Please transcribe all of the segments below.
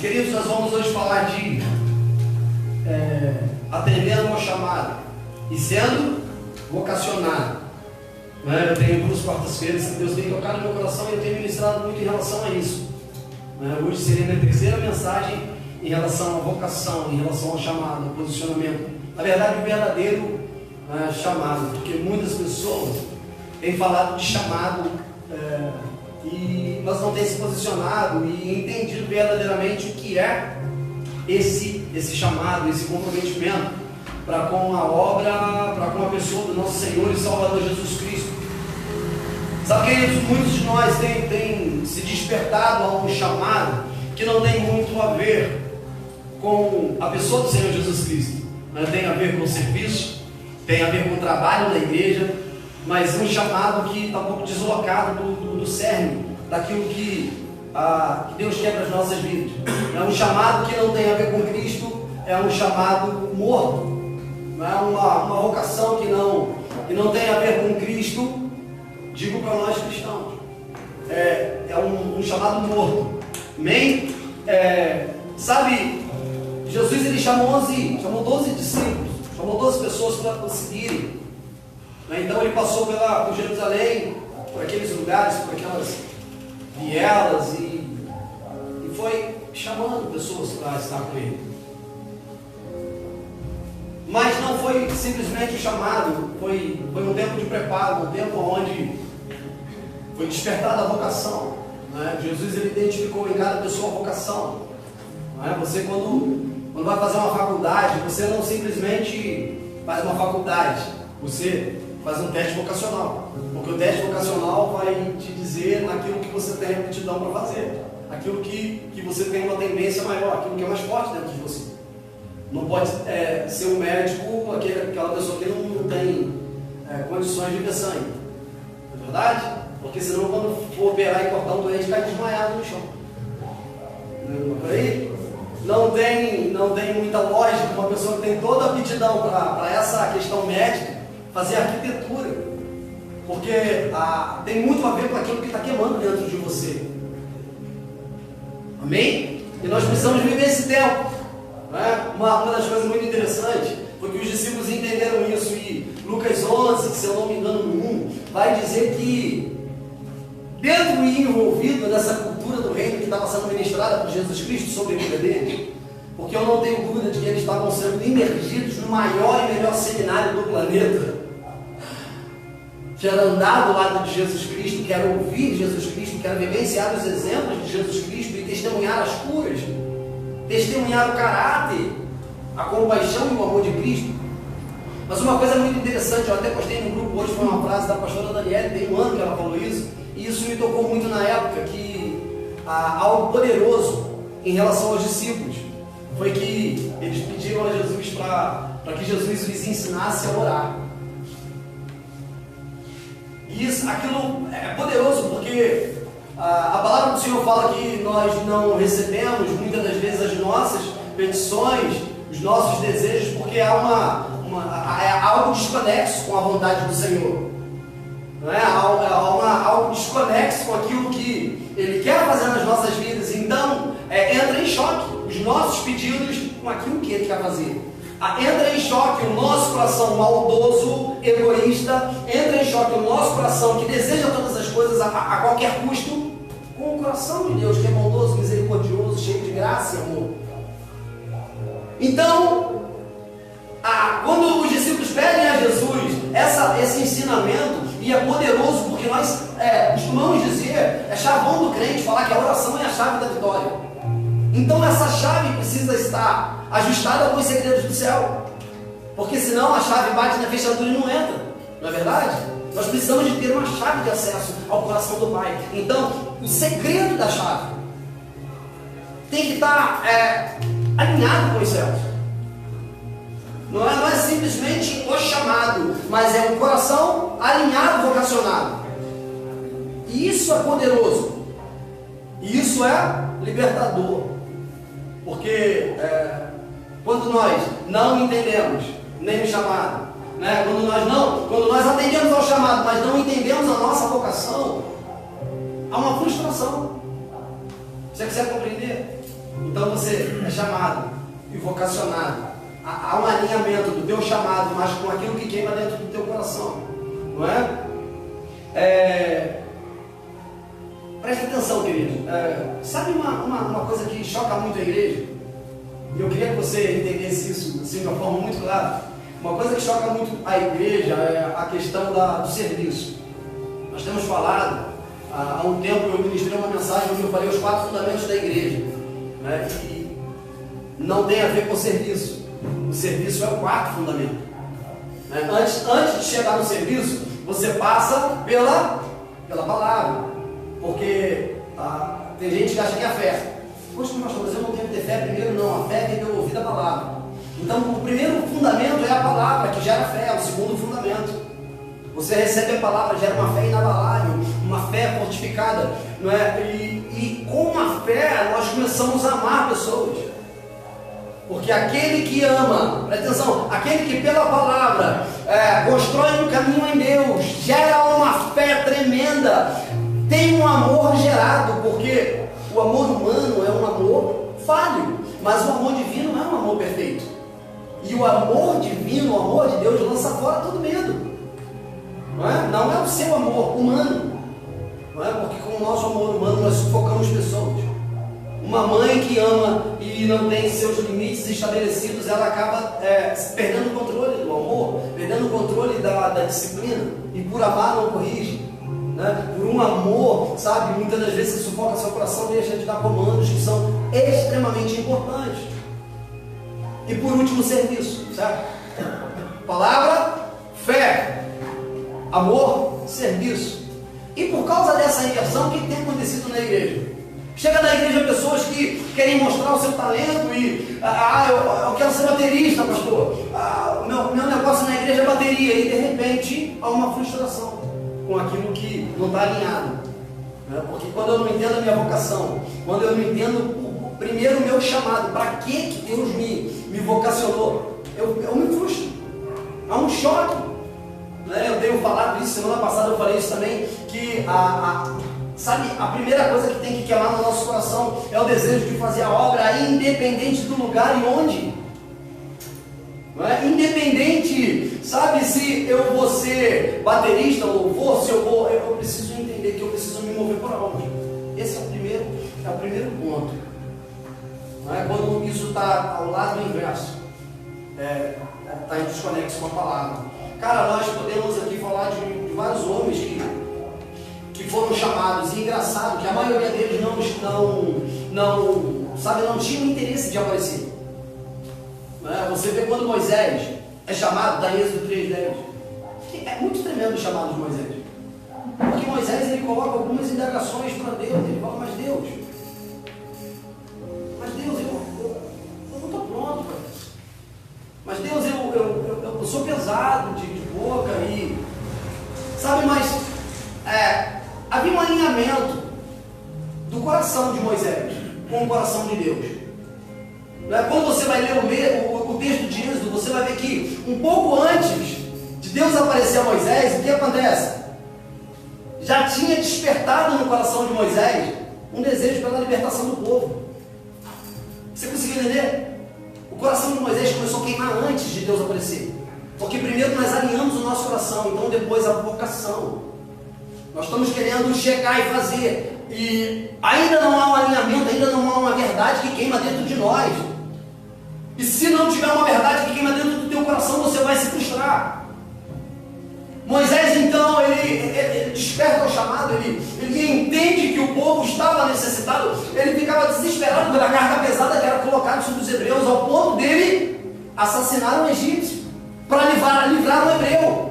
Queridos, nós vamos hoje falar de atendendo ao chamado e sendo vocacionado. Eu tenho 2 quartas-feiras que Deus tem tocado no meu coração e eu tenho ministrado muito em relação a isso. Hoje seria a minha 3ª mensagem em relação à vocação, em relação ao chamado, ao posicionamento. Na verdade, o verdadeiro chamado, porque muitas pessoas têm falado de chamado mas não têm se posicionado e entendido verdadeiramente o que é esse chamado, esse comprometimento para com a obra, para com a pessoa do nosso Senhor e Salvador Jesus Cristo. Sabe, queridos, muitos de nós têm se despertado a um chamado que não tem muito a ver com a pessoa do Senhor Jesus Cristo, mas tem a ver com o serviço, tem a ver com o trabalho na igreja, mas um chamado que está um pouco deslocado do cerne, daquilo que Deus quer para as nossas vidas. É um chamado que não tem a ver com Cristo, é um chamado morto, não é uma vocação que não tem a ver com Cristo. Digo para nós cristãos, é um chamado morto. Amém? Sabe, Jesus ele chamou 12 discípulos, chamou 12 pessoas para seguirem. Então ele passou por Jerusalém, por aqueles lugares, por aquelas vielas e foi chamando pessoas para estar com ele. Mas não foi simplesmente o chamado, foi um tempo de preparo, um tempo onde foi despertada a vocação. Jesus ele identificou em cada pessoa a vocação. Você quando vai fazer uma faculdade, você não simplesmente faz uma faculdade, você faz um teste vocacional, porque o teste vocacional vai te dizer naquilo que você tem aptidão para fazer, aquilo que você tem uma tendência maior, aquilo que é mais forte dentro de você. Não pode ser um médico, aquela pessoa que não tem condições de ver sangue, não é verdade? Porque senão quando for operar e cortar um doente, cai desmaiado no chão. Não é por aí? Não tem muita lógica uma pessoa que tem toda a aptidão para essa questão médica fazer arquitetura, porque tem muito a ver com aquilo que está queimando dentro de você. Amém? E nós precisamos viver esse tempo. Uma das coisas muito interessantes foi que os discípulos entenderam isso, e Lucas 11, se eu não me engano, no 1, vai dizer que dentro e envolvido nessa cultura do reino que estava sendo ministrada por Jesus Cristo sobre a vida deles, porque eu não tenho dúvida de que eles estavam sendo imergidos no maior e melhor seminário do planeta, que era andar do lado de Jesus Cristo, que era ouvir Jesus Cristo, que era vivenciar os exemplos de Jesus Cristo e testemunhar as curas, testemunhar o caráter, a compaixão e o amor de Cristo. Mas uma coisa muito interessante, eu até postei no grupo hoje, foi uma frase da pastora Daniela, tem um ano que ela falou isso, e isso me tocou muito na época, que algo poderoso em relação aos discípulos foi que eles pediram a Jesus para que Jesus lhes ensinasse a orar. E aquilo é poderoso, porque a palavra do Senhor fala que nós não recebemos muitas das vezes as nossas petições, os nossos desejos, porque há algo desconexo com a vontade do Senhor. Não é? Há algo desconexo com aquilo que Ele quer fazer nas nossas vidas. Então, entra em choque os nossos pedidos com aquilo que Ele quer fazer. Entra em choque o nosso coração maldoso, egoísta, entra em choque o nosso coração que deseja todas as coisas a qualquer custo, com o coração de Deus que é bondoso, misericordioso, cheio de graça e amor. Então, quando os discípulos pedem a Jesus esse ensinamento, e é poderoso porque nós costumamos dizer, chavão do crente, falar que a oração é a chave da vitória. Então essa chave precisa estar ajustada com os segredos do céu, porque senão a chave bate na fechadura e não entra, não é verdade? Nós precisamos de ter uma chave de acesso ao coração do Pai. Então o segredo da chave tem que estar alinhado com os céus. Não é simplesmente o chamado, mas é um coração alinhado, vocacionado. E isso é poderoso. E isso é libertador. Porque quando nós não entendemos nem o chamado, quando nós atendemos ao chamado, mas não entendemos a nossa vocação, há uma frustração. Você consegue compreender? Então você é chamado e vocacionado. Há um alinhamento do teu chamado, mas com aquilo que queima dentro do teu coração, não é? Preste atenção, querido. Sabe uma coisa que choca muito a igreja? E eu queria que você entendesse isso assim, de uma forma muito clara. Uma coisa que choca muito a igreja é a questão do serviço. Nós temos falado, há um tempo eu ministrei uma mensagem onde eu falei os 4 fundamentos da igreja, né? E não tem a ver com serviço. O serviço é o 4º fundamento, né? Antes de chegar no serviço, você passa pela palavra. Porque tem gente que acha que é a fé. Poxa, pastor, mas eu não tenho que ter fé primeiro, não. A fé tem que eu ouvir da palavra. Então, o primeiro fundamento é a palavra, que gera fé. É o segundo fundamento. Você recebe a palavra, gera uma fé inabalável, uma fé fortificada, não é? E com a fé, nós começamos a amar pessoas. Porque aquele que ama, presta atenção, aquele que pela palavra constrói um caminho em Deus, gera uma fé tremenda, tem um amor gerado, porque o amor humano é um amor falho, mas o amor divino não é um amor perfeito. E o amor divino, o amor de Deus, lança fora todo medo. Não é o seu amor humano, não é? Porque com o nosso amor humano nós sufocamos pessoas. Uma mãe que ama e não tem seus limites estabelecidos, ela acaba perdendo o controle do amor, perdendo o controle da disciplina, e por amar não corrige, né? Por um amor, sabe, muitas das vezes você sufoca seu coração, deixa de dar comandos que são extremamente importantes. E por último, serviço, certo? Palavra, fé, amor, serviço. E por causa dessa inversão, o que tem acontecido na igreja? Chega na igreja pessoas que querem mostrar o seu talento e eu quero ser baterista, pastor. Meu negócio na igreja é bateria, e de repente há uma frustração com aquilo que não está alinhado, né? Porque quando eu não entendo a minha vocação, quando eu não entendo primeiro o meu chamado, para que Deus me vocacionou, eu me frustro. Há um choque, né? Eu tenho falado isso, semana passada eu falei isso também, que sabe, a primeira coisa que tem que queimar no nosso coração é o desejo de fazer a obra, independente do lugar e onde. Não é? Independente, sabe, se eu vou ser baterista ou se eu preciso entender que eu preciso me mover por onde. Esse é o primeiro ponto. Não é? Quando isso está ao lado inverso, está em desconexo com a palavra. Cara, nós podemos aqui falar de vários homens que foram chamados, e engraçado que a maioria deles não tinham interesse de aparecer. Você vê quando Moisés é chamado, da Êxodo 3:10, é muito tremendo o chamado de Moisés, porque Moisés ele coloca algumas indagações para Deus, ele fala, mas Deus, eu não estou pronto para isso, mas Deus, eu sou pesado de boca, e sabe, mas havia um alinhamento do coração de Moisés com o coração de Deus. Quando você vai ler o texto de Êxodo, você vai ver que um pouco antes de Deus aparecer a Moisés, o que acontece? Já tinha despertado no coração de Moisés um desejo pela libertação do povo. Você conseguiu entender? O coração de Moisés começou a queimar antes de Deus aparecer, porque primeiro nós alinhamos o nosso coração, então depois a vocação. Nós estamos querendo chegar e fazer, e ainda não há um alinhamento, ainda não há uma verdade que queima dentro de nós. E se não tiver uma verdade que queima dentro do teu coração, você vai se frustrar. Moisés então, ele desperta o chamado, ele entende que o povo estava necessitado, ele ficava desesperado pela carga pesada que era colocada sobre os hebreus, ao ponto dele assassinar um egípcio para livrar um hebreu.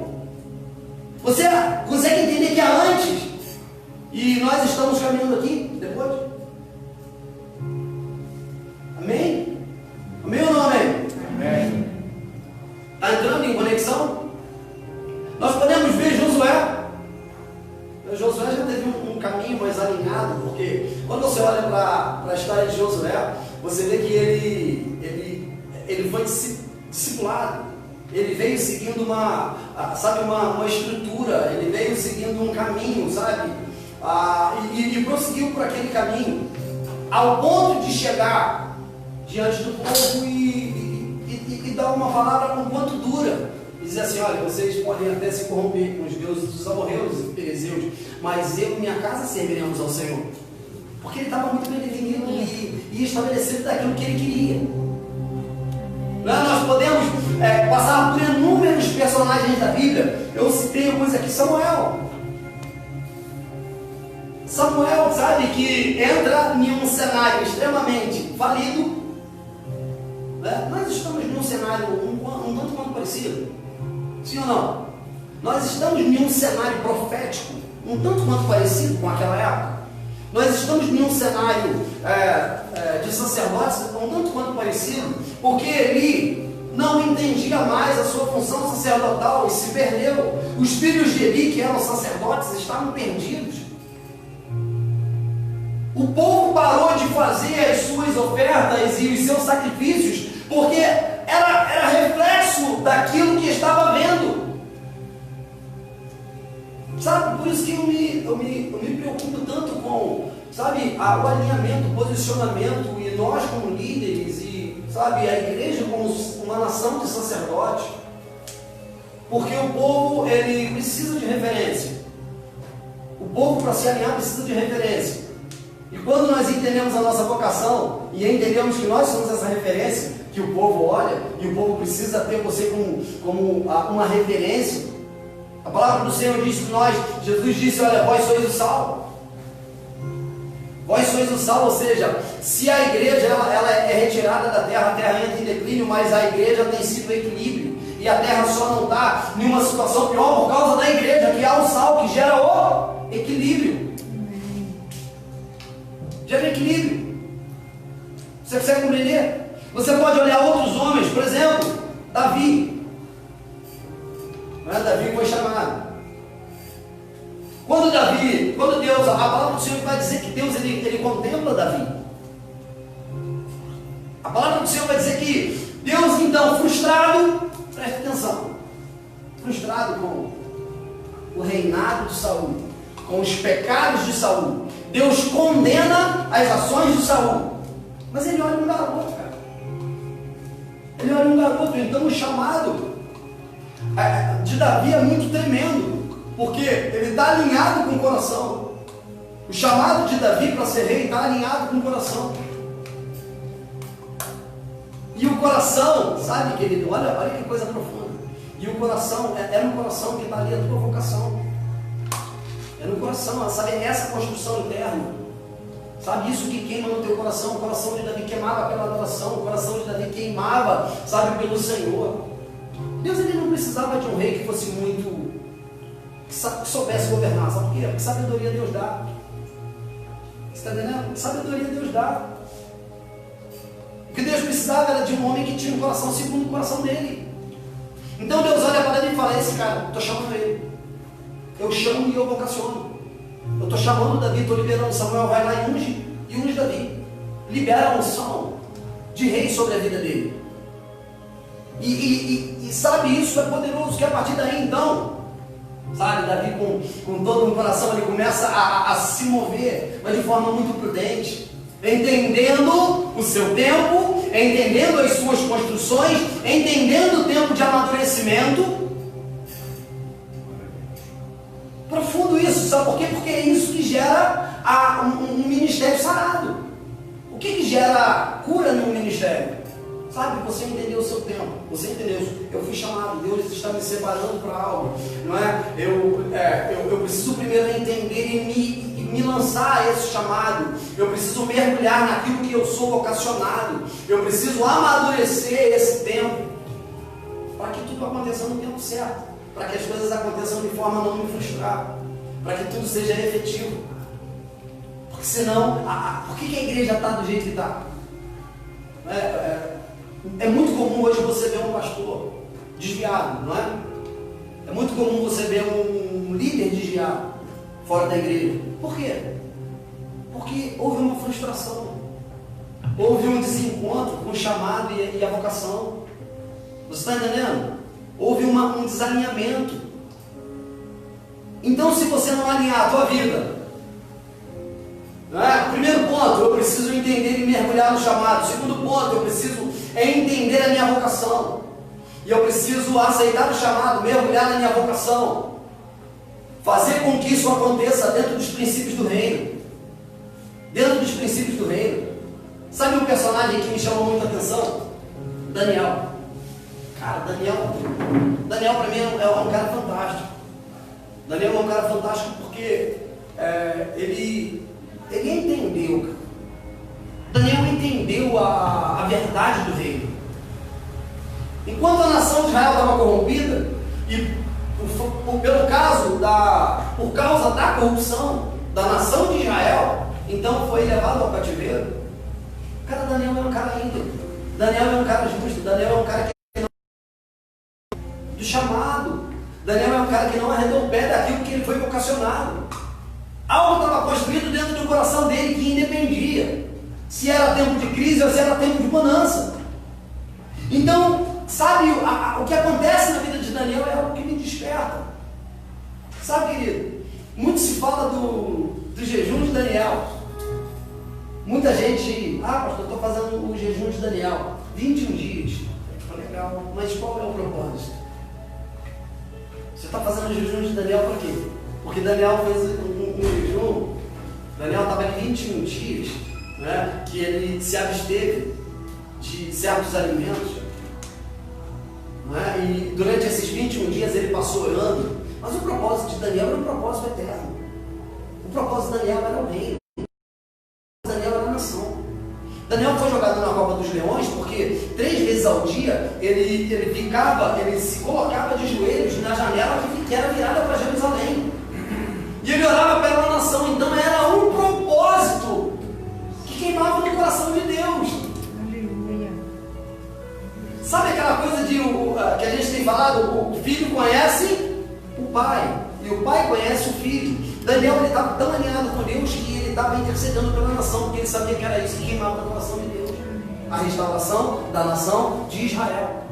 Você consegue entender que há antes, e nós estamos caminhando aqui depois? Amém? Amém ou não amém? Amém. Está entrando em conexão? Nós podemos ver Josué. Josué já teve um caminho mais alinhado, porque quando você olha para a história de Josué, você vê que ele foi discipulado. Ele veio seguindo uma estrutura, ele veio seguindo um caminho, sabe? E prosseguiu por aquele caminho. ao ponto de chegar diante do povo e dar uma palavra com quanto dura. E dizer assim: olha, vocês podem até se corromper com os deuses dos amorreus e perizeus, mas eu e minha casa serviremos ao Senhor. Porque ele estava muito bem definido e estabelecido daquilo que ele queria. Nós podemos passar por inúmeros personagens da Bíblia. Eu citei alguns aqui. Samuel, sabe, que entra em um cenário extremamente falido. Nós estamos num cenário um tanto quanto parecido. Sim ou não? Nós estamos em um cenário profético um tanto quanto parecido com aquela época. Nós estamos em um cenário de sacerdotes um tanto quanto parecido, porque Eli não entendia mais a sua função sacerdotal e se perdeu. Os filhos de Eli, que eram sacerdotes, estavam perdidos. O povo parou de fazer as suas ofertas e os seus sacrifícios, porque era reflexo daquilo que estava vendo. Sabe, por isso que eu me preocupo tanto com, sabe, o alinhamento, o posicionamento, e nós como líderes, e, sabe, a igreja como uma nação de sacerdotes, porque o povo, ele precisa de referência. O povo, para se alinhar, precisa de referência. E quando nós entendemos a nossa vocação e entendemos que nós somos essa referência, que o povo olha, e o povo precisa ter você como uma referência. A palavra do Senhor diz que Jesus disse: olha, vós sois o sal. Vós sois o sal, ou seja, se a igreja ela é retirada da terra, a terra entra em declínio, mas a igreja tem sido equilíbrio. E a terra só não está em uma situação pior por causa da igreja, que há o sal que gera o equilíbrio. Gera equilíbrio. Você consegue compreender? Você pode olhar outros homens, por exemplo, Davi. Davi foi chamado. Quando Deus, a palavra do Senhor vai dizer que Deus ele contempla Davi. A palavra do Senhor vai dizer que Deus, então, frustrado, preste atenção, frustrado com o reinado de Saul, com os pecados de Saul, Deus condena as ações de Saul, mas ele olha um garoto, cara. Ele olha um garoto. Então o chamado de Davi é muito tremendo, porque ele está alinhado com o coração. O chamado de Davi para ser rei está alinhado com o coração. E o coração, sabe, querido, olha que coisa profunda. E o coração, é no coração que está ali a tua vocação. É no coração, sabe, é essa construção interna. Sabe, isso que queima no teu coração. O coração de Davi queimava pela adoração. O coração de Davi queimava, sabe, pelo Senhor. Deus, ele não precisava de um rei que fosse muito, que soubesse governar. Sabe por quê? Porque sabedoria Deus dá. Você está entendendo? Sabedoria Deus dá. O que Deus precisava era de um homem que tinha um coração segundo o coração dele. Então Deus olha para ele e fala: esse cara, estou chamando ele. Eu chamo e eu vocaciono. Eu estou chamando Davi, estou liberando. Samuel vai lá e unge Davi. Libera a unção de rei sobre a vida dele. E sabe, isso é poderoso, que a partir daí então, sabe, Davi com todo o coração, ele começa a se mover, mas de forma muito prudente, entendendo o seu tempo, entendendo as suas construções, entendendo o tempo de amadurecimento. Profundo isso, sabe por quê? Porque é isso que gera um ministério sarado. O que gera cura num ministério? Sabe, você entendeu o seu tempo, você entendeu, eu fui chamado, Deus está me separando para algo, não é? Eu preciso primeiro entender e me lançar a esse chamado, eu preciso mergulhar naquilo que eu sou vocacionado, eu preciso amadurecer esse tempo, para que tudo aconteça no tempo certo, para que as coisas aconteçam de forma a não me frustrar, para que tudo seja efetivo, porque senão, por que a igreja está do jeito que está? É muito comum hoje você ver um pastor desviado, não é? É muito comum você ver um líder desviado fora da igreja. Por quê? Porque houve uma frustração, houve um desencontro com o chamado e a vocação. Você está entendendo? Houve um desalinhamento. Então, se você não alinhar a tua vida, Não é? Primeiro ponto, eu preciso entender e mergulhar no chamado. Segundo ponto, eu preciso entender a minha vocação. E eu preciso aceitar o chamado, mergulhar na minha vocação. Fazer com que isso aconteça dentro dos princípios do reino. Dentro dos princípios do reino. Sabe um personagem que me chamou muita atenção? Daniel. Cara, Daniel para mim é um cara fantástico. Daniel é um cara fantástico porque ele entendeu, cara. Daniel entendeu a verdade do reino. Enquanto a nação de Israel estava corrompida, e por causa da corrupção da nação de Israel, então foi levado ao cativeiro. Cara, Daniel é um cara íntegro. Daniel é um cara justo. Daniel é um cara que não do chamado. Daniel é um cara que não arredou o pé daquilo que ele foi vocacionado. Algo estava construído dentro do coração dele que independia se era tempo de crise ou se era tempo de bonança. Então, sabe, o que acontece na vida de Daniel é algo que me desperta. Sabe, querido, muito se fala do jejum de Daniel. Muita gente, pastor, estou fazendo o jejum de Daniel, 21 dias. Legal, mas qual é o propósito? Você está fazendo o jejum de Daniel para quê? Porque Daniel fez um jejum, Daniel estava em 21 dias, né, que ele se absteve de certos alimentos, né, e durante esses 21 dias ele passou orando, mas o propósito de Daniel era um propósito eterno. O propósito de Daniel era o reino. Daniel era a nação. Daniel foi jogado na cova dos leões porque 3 vezes ao dia ele se colocava de joelhos na janela que era virada para Jerusalém. E ele orava pela nação. Então era um propósito que queimava no coração de Deus. Aleluia. Sabe aquela coisa que a gente tem falado? O filho conhece o pai e o pai conhece o filho. Daniel ele estava tão alinhado com Deus que ele estava intercedendo pela nação, porque ele sabia que era isso que queimava no coração de Deus. A restauração da nação de Israel.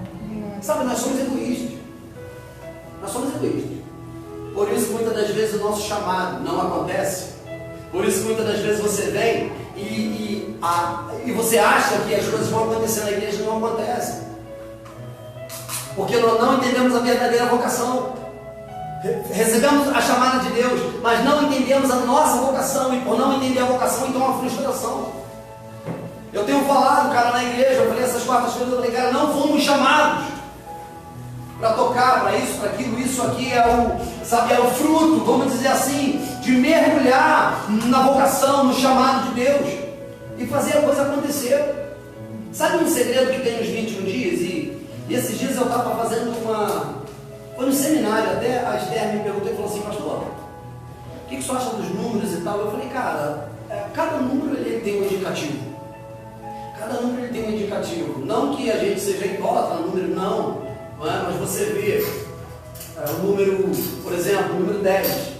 Sabe, nós somos egoístas. Nós somos egoístas. Por isso muitas das vezes o nosso chamado não acontece. Por isso muitas das vezes você vem e você acha que as coisas vão acontecer na igreja e não acontecem. Porque nós não entendemos a verdadeira vocação. Recebemos a chamada de Deus, mas não entendemos a nossa vocação, e por não entender a vocação, então a frustração. Eu tenho falado, cara, na igreja, eu falei essas quartas-feiras, eu falei, cara, não fomos chamados para tocar, para isso, para aquilo, isso aqui é o fruto, vamos dizer assim, de mergulhar na vocação, no chamado de Deus, e fazer a coisa acontecer. Sabe um segredo que tem nos 21 dias? E esses dias eu estava fazendo foi no seminário, até a Esther me perguntou e falou assim, pastor, o que você acha dos números e tal? Eu falei, cara, cada número ele tem um indicativo. Cada número ele tem um indicativo. Não que a gente seja idólatra no número, não é? Mas você vê o número, por exemplo, o número 10,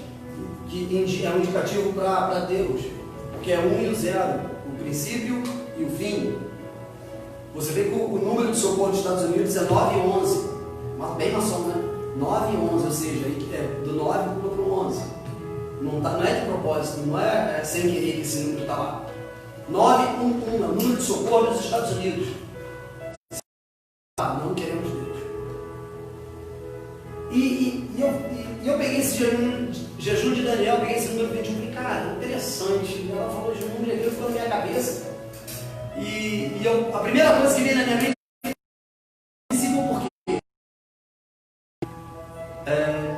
que é um indicativo para Deus, porque é 1 e o 0, o princípio e o fim. Você vê que o número de socorro dos Estados Unidos é 9 e 11, mas bem maçom, né? 9 e 11, ou seja, do 9 para o 11. Não é de propósito, não é sem querer que esse número está lá. 911 é o número de socorro dos Estados Unidos. Não queremos Deus. E eu peguei esse jejum de Daniel, peguei esse número 21 e falei, cara, interessante. Ela falou de número aqui, ficou na minha cabeça. A primeira coisa que veio na minha mente é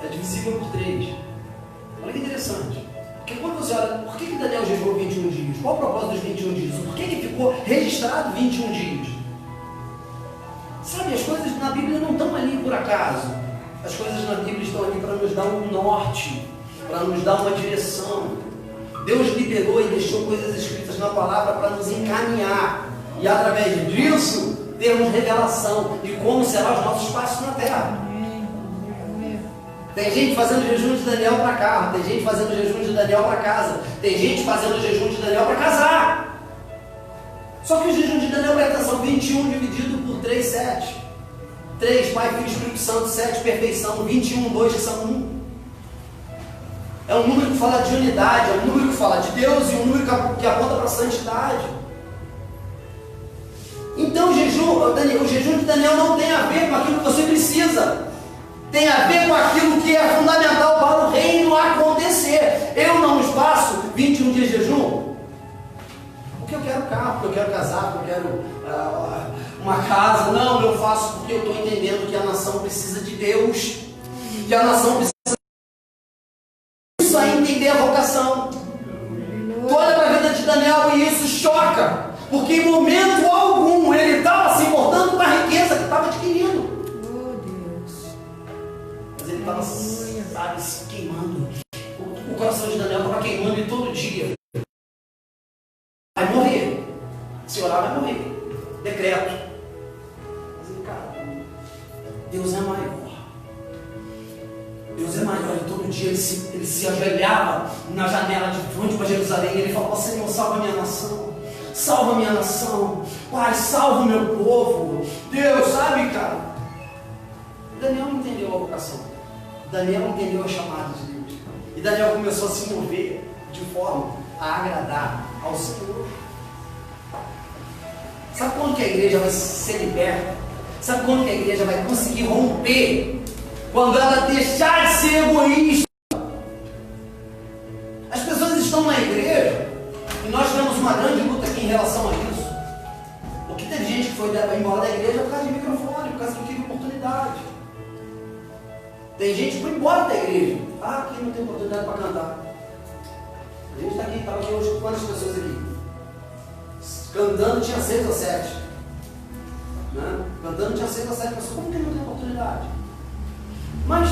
divisível por 3. Olha que interessante. Porque quando você olha, por que Daniel jejuou 21 dias? Qual o propósito dos 21 dias? Por que ficou registrado 21 dias? Sabe, as coisas na Bíblia não estão ali por acaso. As coisas na Bíblia estão ali para nos dar um norte, para nos dar uma direção. Deus liberou e deixou coisas escritas na palavra para nos encaminhar. E através disso, termos revelação de como serão os nossos passos na terra. Tem gente fazendo jejum de Daniel para carro, tem gente fazendo jejum de Daniel para casa, tem gente fazendo jejum de Daniel para casar. Só que o jejum de Daniel, presta atenção, 21 dividido por 3, 7. 3, Pai, Filho e Espírito Santo, 7, perfeição, 21, 2 que são 1. É um número que fala de unidade, é um número que fala de Deus e um número que aponta para a santidade. Então o jejum de Daniel não tem a ver com aquilo que você precisa. Tem a ver com aquilo que é fundamental para o reino acontecer. Eu não espaço 21 dias de jejum porque eu quero carro, porque eu quero casar, porque eu quero uma casa. Não, eu faço porque eu estou entendendo que a nação precisa de Deus, que a nação precisa entender a vocação. Tu olha para a vida de Daniel e isso choca, porque em momento algum ele estava se importando com a riqueza que estava adquirindo. Mas ele estava, sabe, se queimando. O coração de Daniel estava queimando ele todo dia. Vai morrer. Se orar, vai morrer. Decreto. Mas ele, cara, Deus é maior. Deus é maior, e todo dia ele se ajoelhava na janela de frente para Jerusalém e ele falava: Senhor, salva a minha nação, salva a minha nação, Pai, salva o meu povo. Deus, sabe, cara? Daniel não entendeu a vocação, Daniel entendeu a chamada de Deus, e Daniel começou a se mover de forma a agradar ao Senhor. Sabe quando que a igreja vai ser liberta? Sabe quando que a igreja vai conseguir romper? Quando ela deixar de ser egoísta. As pessoas estão na igreja e nós temos uma grande luta aqui em relação a isso. Porque teve gente que foi embora da igreja por causa de microfone, por causa que teve oportunidade. Tem gente que foi embora da igreja. Ah, aqui não tem oportunidade para cantar. A gente está aqui, estava aqui hoje com quantas pessoas aqui? Cantando tinha 6 ou 7. Né? Cantando tinha 6 ou 7 pessoas. Como que não tem oportunidade? Mas,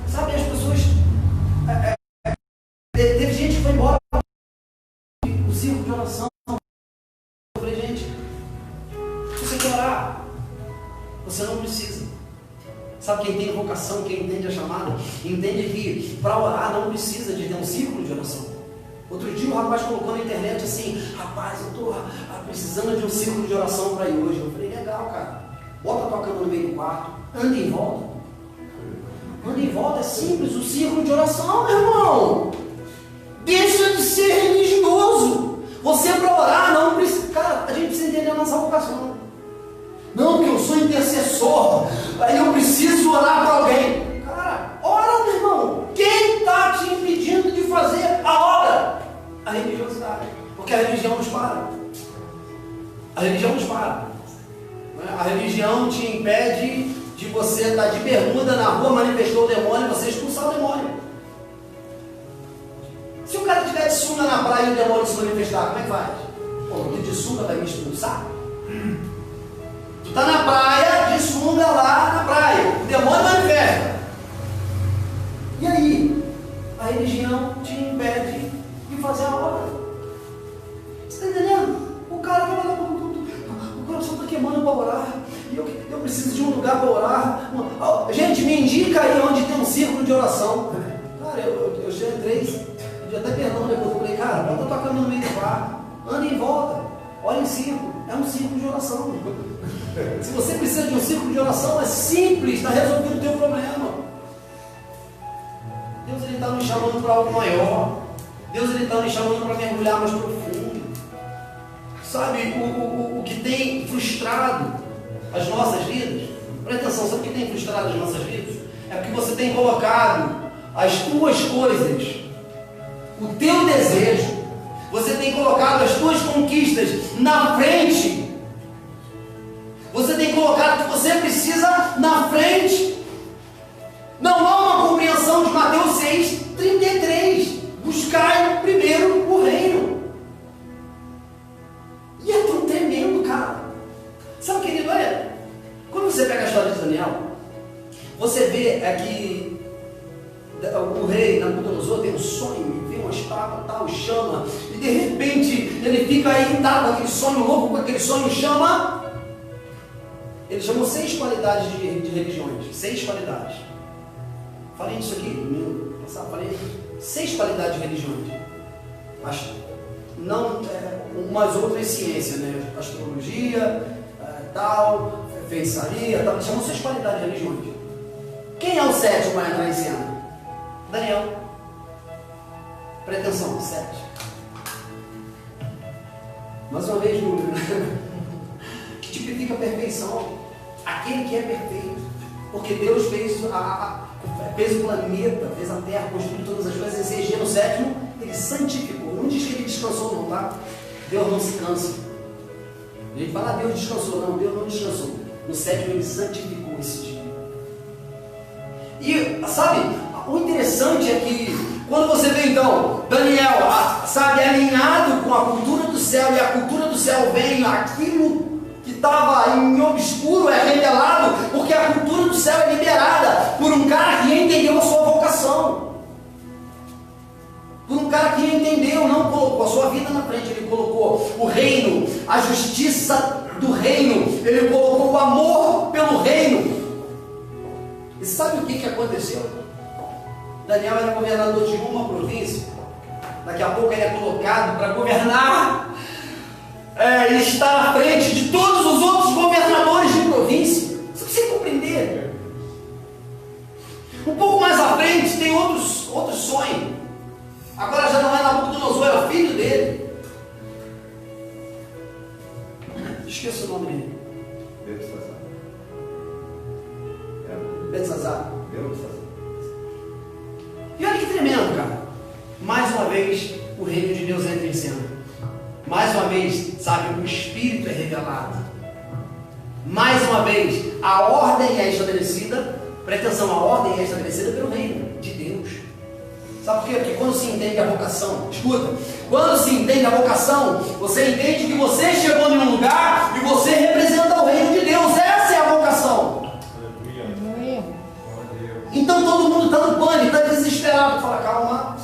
sabe, as pessoas. Teve gente que foi embora. O círculo de oração. Eu falei, gente, se você quer orar, você não precisa. Sabe, quem tem vocação, quem entende a chamada, entende que para orar não precisa de ter um círculo de oração. Outro dia o rapaz colocou na internet assim: rapaz, eu estou precisando de um círculo de oração para ir hoje. Eu falei, legal, cara. Bota a tua cama no meio do quarto, anda em volta. Anda em volta, é simples, o círculo de oração, meu irmão. Deixa de ser religioso. Você para orar não precisa. Cara, a gente precisa entender a nossa vocação. Não, porque eu sou intercessor, aí eu preciso orar para alguém. Cara, ora, meu irmão. Quem está te impedindo de fazer a obra? A religiosidade. Porque a religião nos para. A religião nos para. A religião te impede de você estar de bermuda na rua, manifestou o demônio, você expulsar o demônio. Se o cara tiver de sunga na praia e o demônio se manifestar, como é que faz? Pô, tu de sunga vai me expulsar? Tu está na praia, de sunga lá na praia, o demônio manifesta. E aí? A religião te impede de fazer a obra. Você está entendendo? O cara vai lá, o coração está queimando para orar. Eu preciso de um lugar para orar. Gente, me indica aí onde tem um círculo de oração. Cara, eu já entrei, eu até perdão depois. Eu falei, cara, bota a tua cama no meio do quarto, anda em volta, olha em círculo. É um círculo de oração. Se você precisa de um círculo de oração, é simples, está resolvendo o teu problema. Deus está nos chamando para algo maior. Deus está nos chamando para mergulhar mais profundo. Sabe, o que tem frustrado as nossas vidas, presta atenção, sabe o que tem frustrado as nossas vidas? É porque você tem colocado as tuas coisas, o teu desejo, você tem colocado as tuas conquistas na frente, você tem colocado o que você precisa na frente. Não há uma compreensão de Mateus 6:33, buscai primeiro o reino. E é tão tremendo, cara. Sabe, querido, olha, quando você pega a história de Daniel, você vê aqui o rei Nabucodonosor tem um sonho, vê uma espada, tal, chama, e de repente ele fica irritado com aquele sonho, louco com aquele sonho, chama. Ele chamou 6 qualidades de religiões, 6 qualidades. Falei isso aqui no meu passado, falei 6 qualidades de religiões. Mas não, umas outras ciências, né? Astrologia, tal, feitiçaria, tal. Ele chamou 6 qualidades de religiões. Quem é o 7º a entrar em cena? Daniel. Presta atenção, 7. Mais uma vez, número, né? Que tipifica a perfeição. Aquele que é perfeito. Porque Deus fez o planeta, fez a terra, construiu todas as coisas. Em 6 dias, no 7º, ele santificou. Não diz que ele descansou, não, tá? Deus não se cansa. A gente fala, Deus descansou. Não, Deus não descansou. No 7º, ele santificou esse dia. E, sabe, o interessante é que, quando você vê, então, Daniel, sabe, alinhado com a cultura do céu, e a cultura do céu vem, aquilo que estava em obscuro é revelado, porque a cultura do céu é liberada por um cara que entendeu a sua vocação. Por um cara que entendeu, não colocou a sua vida na frente, ele colocou o reino, a justiça do reino, ele colocou o amor pelo reino. E sabe o que aconteceu? Daniel era governador de uma província, daqui a pouco ele é colocado para governar, e estar à frente de todos os outros governadores de província. Você precisa compreender. Um pouco mais à frente tem outros sonhos. Agora já não é Nabucodonosor, é o filho dele. Esqueça o nome dele. Belsazar. E olha que tremendo, cara. Mais uma vez, o reino de Deus entra em cena. Mais uma vez, sabe, o Espírito é revelado. Mais uma vez, a ordem é estabelecida. Presta atenção, a ordem é estabelecida pelo reino de Deus. Sabe por quê? Porque quando se entende a vocação, escuta, quando se entende a vocação, você entende que você chegou em um lugar e você representa o reino de Deus. Essa é a vocação. Então todo mundo está no pânico, está desesperado. Fala, calma.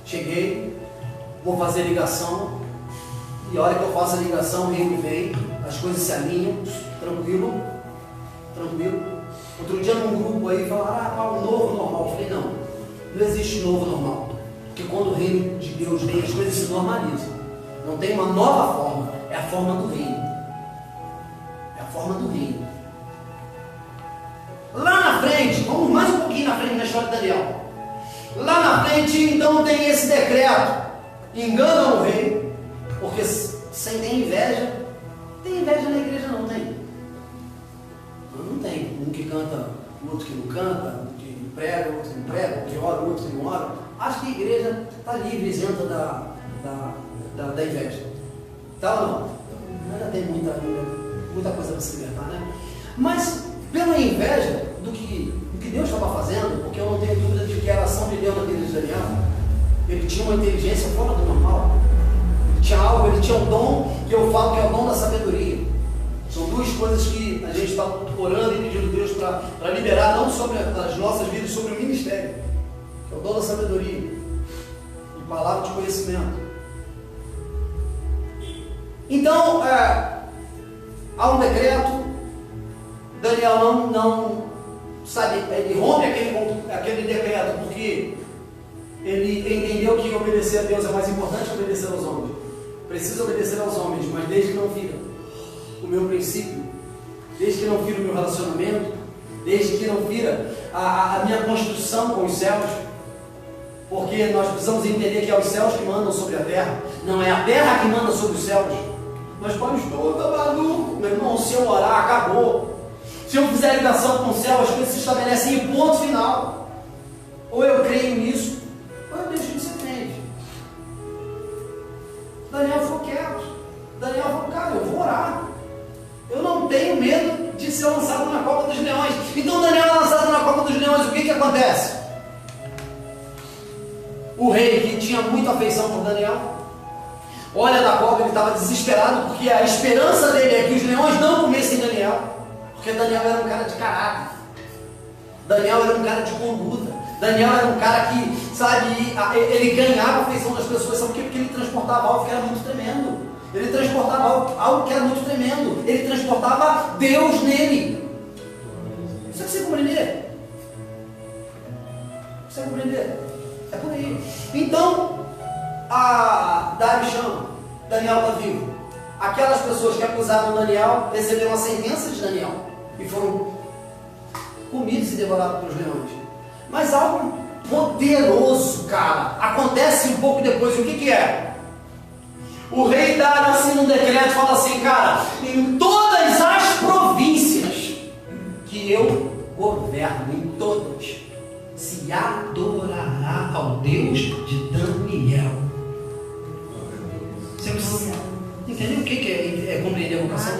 Cheguei, vou fazer ligação. E a hora que eu faço a ligação, o reino vem, as coisas se alinham, tranquilo. Outro dia num grupo aí falaram, o novo normal. Eu falei, não existe novo normal. Porque quando o reino de Deus vem, as coisas se normalizam. Não tem uma nova forma, é a forma do reino. É a forma do reino. Lá na frente, vamos mais um pouquinho na frente na história de Daniel. Lá na frente, então, tem esse decreto. Enganam o rei, porque sem ter inveja. Tem inveja na igreja, não tem? Não tem. Um que canta, o outro que não canta, um que prega, o outro que não prega, um que ora, o outro que não ora. Acho que a igreja está livre, isenta da inveja. Tá ou não? Ainda tem muita coisa para se libertar, né? Mas, pela inveja do que Deus estava fazendo, porque eu não tenho dúvida de que era a ação de Deus na vida de Daniel, ele tinha uma inteligência fora do normal. Ele tinha um dom que eu falo que é o dom da sabedoria. São duas coisas que a gente está orando e pedindo a Deus para liberar, não sobre as nossas vidas, sobre o ministério, que é o dom da sabedoria e palavra de conhecimento. Então, há um decreto. Daniel não sabe, ele rompe aquele decreto, porque ele entendeu que obedecer a Deus é mais importante que obedecer aos homens. Precisa obedecer aos homens, mas desde que não fira o meu princípio, desde que não fira o meu relacionamento, desde que não fira a minha construção com os céus, porque nós precisamos entender que é os céus que mandam sobre a terra, não é a terra que manda sobre os céus. Mas pastor, tá maluco, meu irmão, se eu orar, acabou. Se eu fizer ligação com o céu, as coisas se estabelecem em ponto final. Ou eu creio nisso, ou eu deixo de ser crente. Daniel ficou quieto. Daniel falou, cara, eu vou orar. Eu não tenho medo de ser lançado na cova dos leões. Então Daniel é lançado na cova dos leões. O que acontece? O rei, que tinha muita afeição por Daniel, olha da cova, ele estava desesperado, porque a esperança dele é que os leões não comessem Daniel. Porque Daniel era um cara de caráter. Daniel era um cara de conduta. Daniel era um cara que, sabe, ele ganhava a afeição das pessoas. Sabe por quê? Porque ele transportava algo que era muito tremendo. Ele transportava algo que era muito tremendo. Ele transportava Deus nele. Você consegue compreender? Consegue compreender? É por aí. Então, a Dário chama. Daniel está vivo. Aquelas pessoas que acusaram Daniel receberam a sentença de Daniel e foram comidos e devorados pelos leões. Mas algo poderoso, cara. Acontece um pouco depois. O que é? O rei dá assim um decreto, fala assim, cara, em todas as províncias que eu governo, em todas, se adorará ao Deus de Daniel. Você precisa entender o que é compreender a vocação?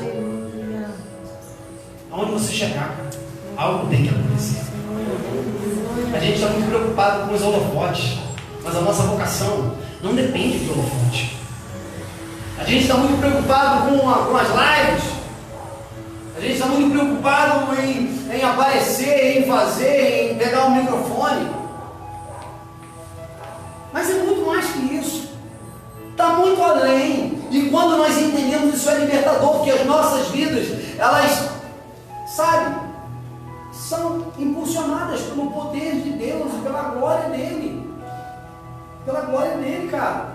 Aonde você chegar, algo tem que acontecer. A gente está muito preocupado com os holofotes, mas a nossa vocação não depende de holofote. A gente está muito preocupado com as lives. A gente está muito preocupado em aparecer, em fazer, em pegar o microfone. Mas é muito mais que isso. Está muito além. E quando nós entendemos, isso é libertador, porque as nossas vidas, elas, sabe, são impulsionadas pelo poder de Deus e pela glória dele. Pela glória dele, cara.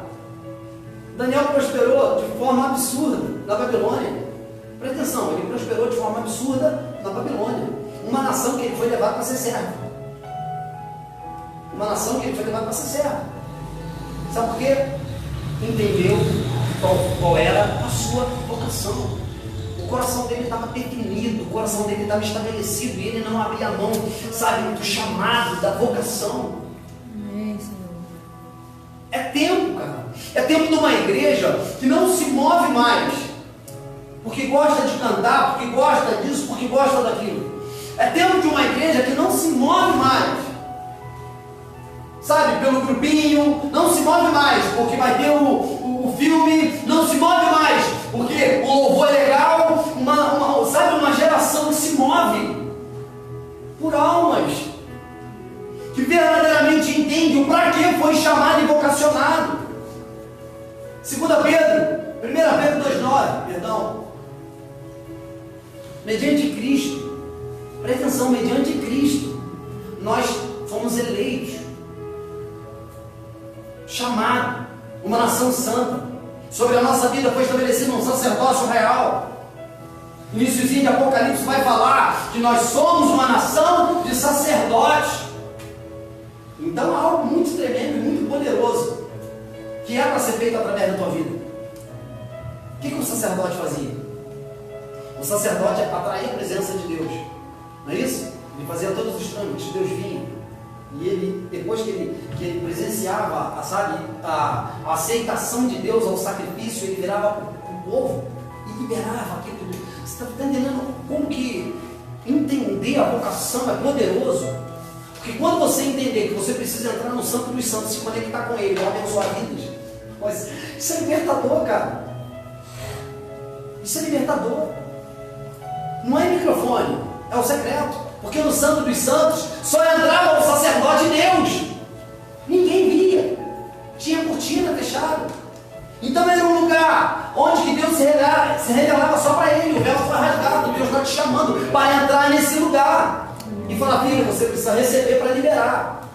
Daniel prosperou de forma absurda na Babilônia. Presta atenção, ele prosperou de forma absurda na Babilônia. Uma nação que ele foi levado para ser servo. Uma nação que ele foi levado para ser servo. Sabe por quê? Entendeu qual era a sua vocação. O coração dele estava definido, o coração dele estava estabelecido, e ele não abria mão, sabe, do chamado, da vocação. É tempo, cara. É tempo de uma igreja que não se move mais, porque gosta de cantar, porque gosta disso, porque gosta daquilo. É tempo de uma igreja que não se move mais, sabe, pelo grupinho, não se move mais, porque vai ter o filme, não se move mais, porque o louvor é legal, sabe, uma geração que se move por almas, que verdadeiramente entende o para que foi chamado e vocacionado. 2 Pedro, 1 Pedro 2,9, perdão. Mediante Cristo, presta atenção, mediante Cristo, nós fomos eleitos, chamados, uma nação santa. Sobre a nossa vida foi estabelecido um sacerdócio real. Iníciozinho de Apocalipse vai falar que nós somos uma nação de sacerdotes. Então há algo muito tremendo e muito poderoso que é para ser feito através da tua vida. O que o sacerdote fazia? O sacerdote atraía a presença de Deus, não é isso? Ele fazia todos os trâmites, Deus vinha. E ele, depois que ele presenciava, sabe, a aceitação de Deus ao sacrifício, ele virava para o povo e liberava aquilo. Você está entendendo como que entender a vocação é poderoso? Porque quando você entender que você precisa entrar no Santo dos Santos, se conectar com Ele, abençoar vidas, mas isso é libertador, cara. Isso é libertador. Não é microfone, é o secreto. Porque no Santo dos Santos só entrava o sacerdote de Deus. Ninguém via. Tinha cortina fechada. Então era um lugar onde que Deus se revelava só para ele. O véu foi rasgado. Deus está te chamando para entrar nesse lugar. E fala, filho, você precisa receber para liberar.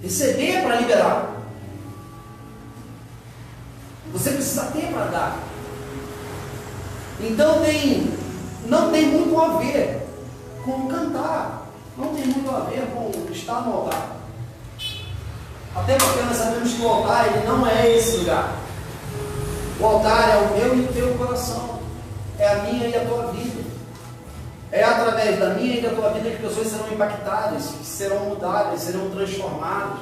Receber para liberar. Você precisa ter para dar. Então não tem muito a ver com cantar, não tem muito a ver com estar no altar. Até porque nós sabemos que o altar ele não é esse lugar. O altar é o meu e o teu coração, é a minha e a tua vida. É através da minha e da tua vida que pessoas serão impactadas, que serão mudadas, serão transformadas.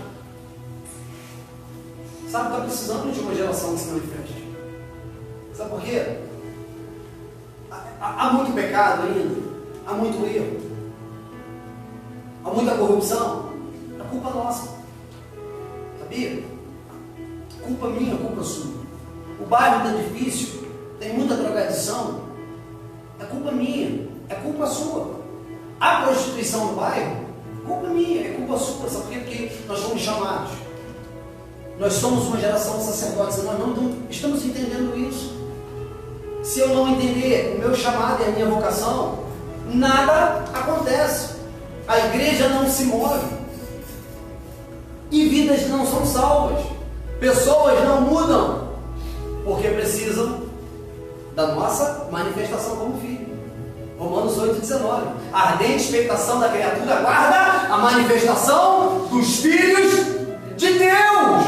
Sabe, está precisando de uma geração que se manifeste. Sabe por quê? Há muito pecado ainda, há muito erro, há muita corrupção. É culpa nossa, sabia? Culpa minha, culpa sua. O bairro está difícil, tem muita drogadição. É culpa minha, é culpa sua. A prostituição no bairro, culpa minha, é culpa sua. Sabe por quê? Porque nós fomos chamados. Nós somos uma geração de sacerdotes, nós não estamos entendendo isso. Se eu não entender o meu chamado e a minha vocação, nada acontece. A igreja não se move. E vidas não são salvas. Pessoas não mudam. Porque precisam da nossa manifestação como filho. Romanos 8,19. A ardente expectação da criatura aguarda a manifestação dos filhos de Deus.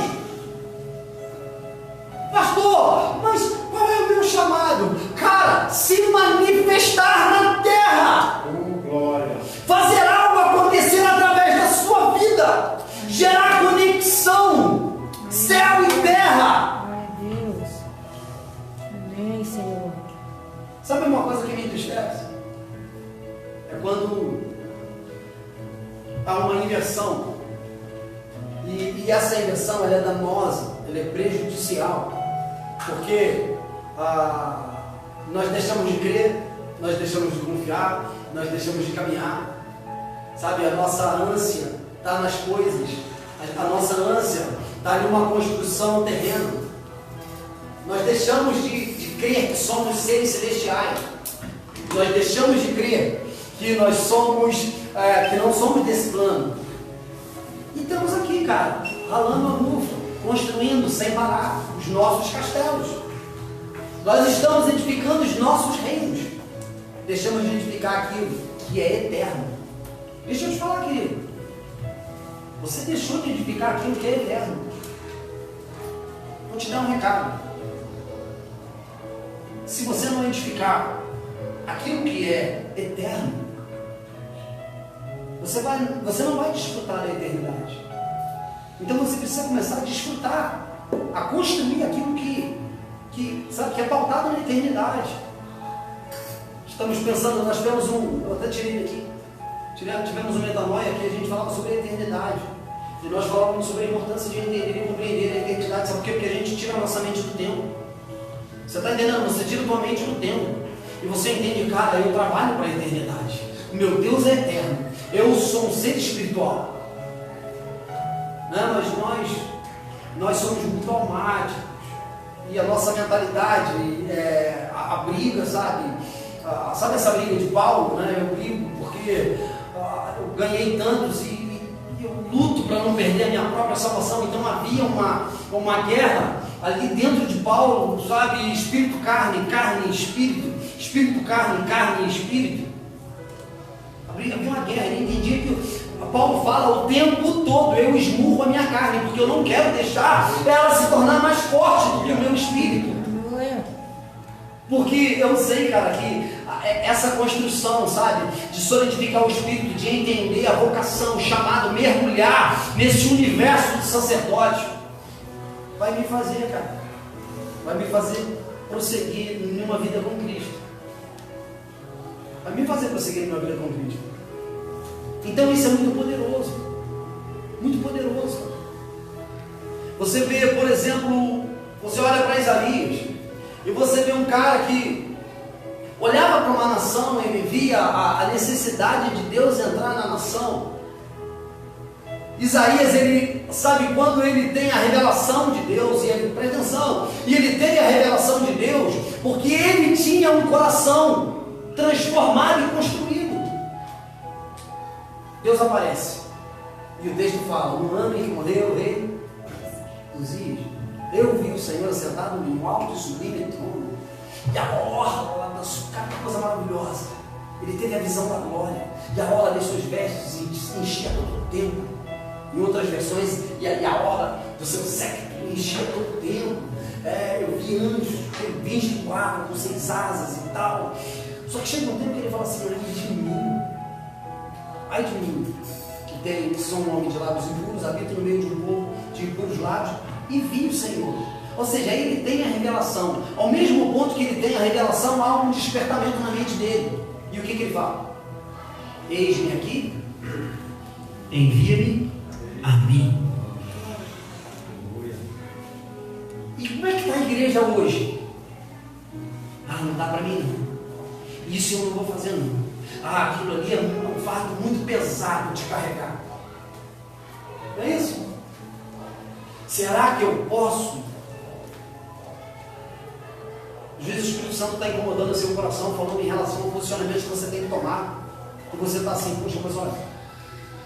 Pastor, mas qual é o meu chamado? Cara, se manifestar na terra. Glória. Fazer algo acontecer através da sua vida. Gerar conexão. Céu e terra. Glória a Deus. Amém, Senhor. Sabe uma coisa que me entristece? É quando há uma inversão. E essa inversão ela é danosa, ela é prejudicial. Porque nós deixamos de crer, nós deixamos de confiar, nós deixamos de caminhar. Sabe, a nossa ânsia está nas coisas, a nossa ânsia está em uma construção terrena. Nós deixamos de crer que somos seres celestiais. Nós deixamos de crer que nós somos, que não somos desse plano. E estamos aqui, cara, ralando a mufa, construindo sem parar os nossos castelos. Nós estamos edificando os nossos reinos. Deixamos de edificar aquilo que é eterno. Deixa eu te falar, querido. Você deixou de edificar aquilo que é eterno. Vou te dar um recado. Se você não edificar aquilo que é eterno, você não vai desfrutar da eternidade. Então você precisa começar a desfrutar, a construir aquilo que é pautado na eternidade. Estamos pensando, nós tivemos eu até tirei aqui, tivemos um metanoia que a gente falava sobre a eternidade. E nós falávamos sobre a importância de entender e compreender a eternidade. Sabe por quê? Porque a gente tira a nossa mente do tempo. Você está entendendo? Você tira a tua mente do tempo. E você entende, cara, eu trabalho para a eternidade. O meu Deus é eterno. Eu sou um ser espiritual. Não, mas nós somos muito almáticos. E a nossa mentalidade, a briga, sabe? Sabe essa briga de Paulo, né? Eu brigo porque eu ganhei tantos e eu luto para não perder a minha própria salvação. Então havia uma guerra ali dentro de Paulo, sabe? Espírito, carne, carne, espírito. Espírito, carne, carne e espírito. Havia uma guerra. Ele entendia que Paulo fala o tempo todo: eu esmurro a minha carne, porque eu não quero deixar ela se tornar mais forte do que o meu espírito. Porque eu sei, cara, que essa construção, sabe, de solidificar o espírito, de entender a vocação, o chamado, mergulhar nesse universo de sacerdote, vai me fazer, cara, vai me fazer prosseguir em uma vida com Cristo. Vai me fazer prosseguir em uma vida com Cristo. Então isso é muito poderoso. Muito poderoso. Você vê, por exemplo, você olha para Isaías e você vê um cara que olhava para uma nação e via a necessidade de Deus entrar na nação. Isaías, ele sabe quando ele tem a revelação de Deus, e ele, presta atenção, e ele tem a revelação de Deus porque ele tinha um coração transformado e construído. Deus aparece e o texto fala: no ano em que morreu o rei Uzias, eu vi o Senhor sentado em um alto e sublime trono, e a orla lá da sua cara, uma coisa maravilhosa. Ele teve a visão da glória, e a orla das suas vestes enchia todo o templo. Em outras versões, e a orla do seu séquito enchia todo o templo. Eu vi anjos, 24 com 6 asas e tal. Só que chega um tempo que ele fala assim: ai de mim, que sou um homem de lábios impuros, habito no meio de um povo de impuros lábios, e vi o Senhor. Ou seja, ele tem a revelação. Ao mesmo ponto que ele tem a revelação, há um despertamento na mente dele. E o que ele fala? Eis-me aqui, envia-me a mim. E como é que está a igreja hoje? Não dá para mim não. Isso eu não vou fazer não. Aquilo ali é um fardo muito pesado de carregar. Não é isso? Será que eu posso? Às vezes o Espírito Santo está incomodando o seu coração, falando em relação ao posicionamento que você tem que tomar. E você está assim: puxa, mas olha,